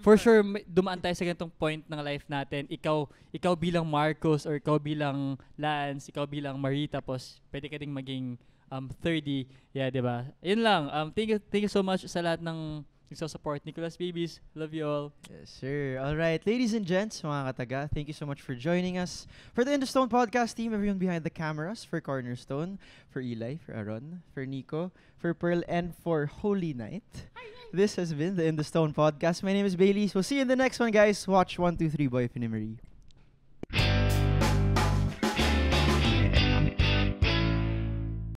for sure, dumaan tayo sa ganitong point ng life natin. Ikaw bilang Marcos or ikaw bilang Lance, ikaw bilang Marie, tapos pwede ka ding maging 30. Yeah, diba? Yun lang. Thank you so much sa lahat ng nagsasupport. Nicholas Babies, love you all. Yes, sir. All right, ladies and gents, mga kataga, thank you so much for joining us. For the In the Stone podcast team, everyone behind the cameras, for Cornerstone, for Eli, for Aaron, for Nico, for Pearl, and for Holy Night. This has been the In the Stone podcast. My name is Bailey. We'll see you in the next one, guys. Watch 1, 2, 3 Boy Finimary.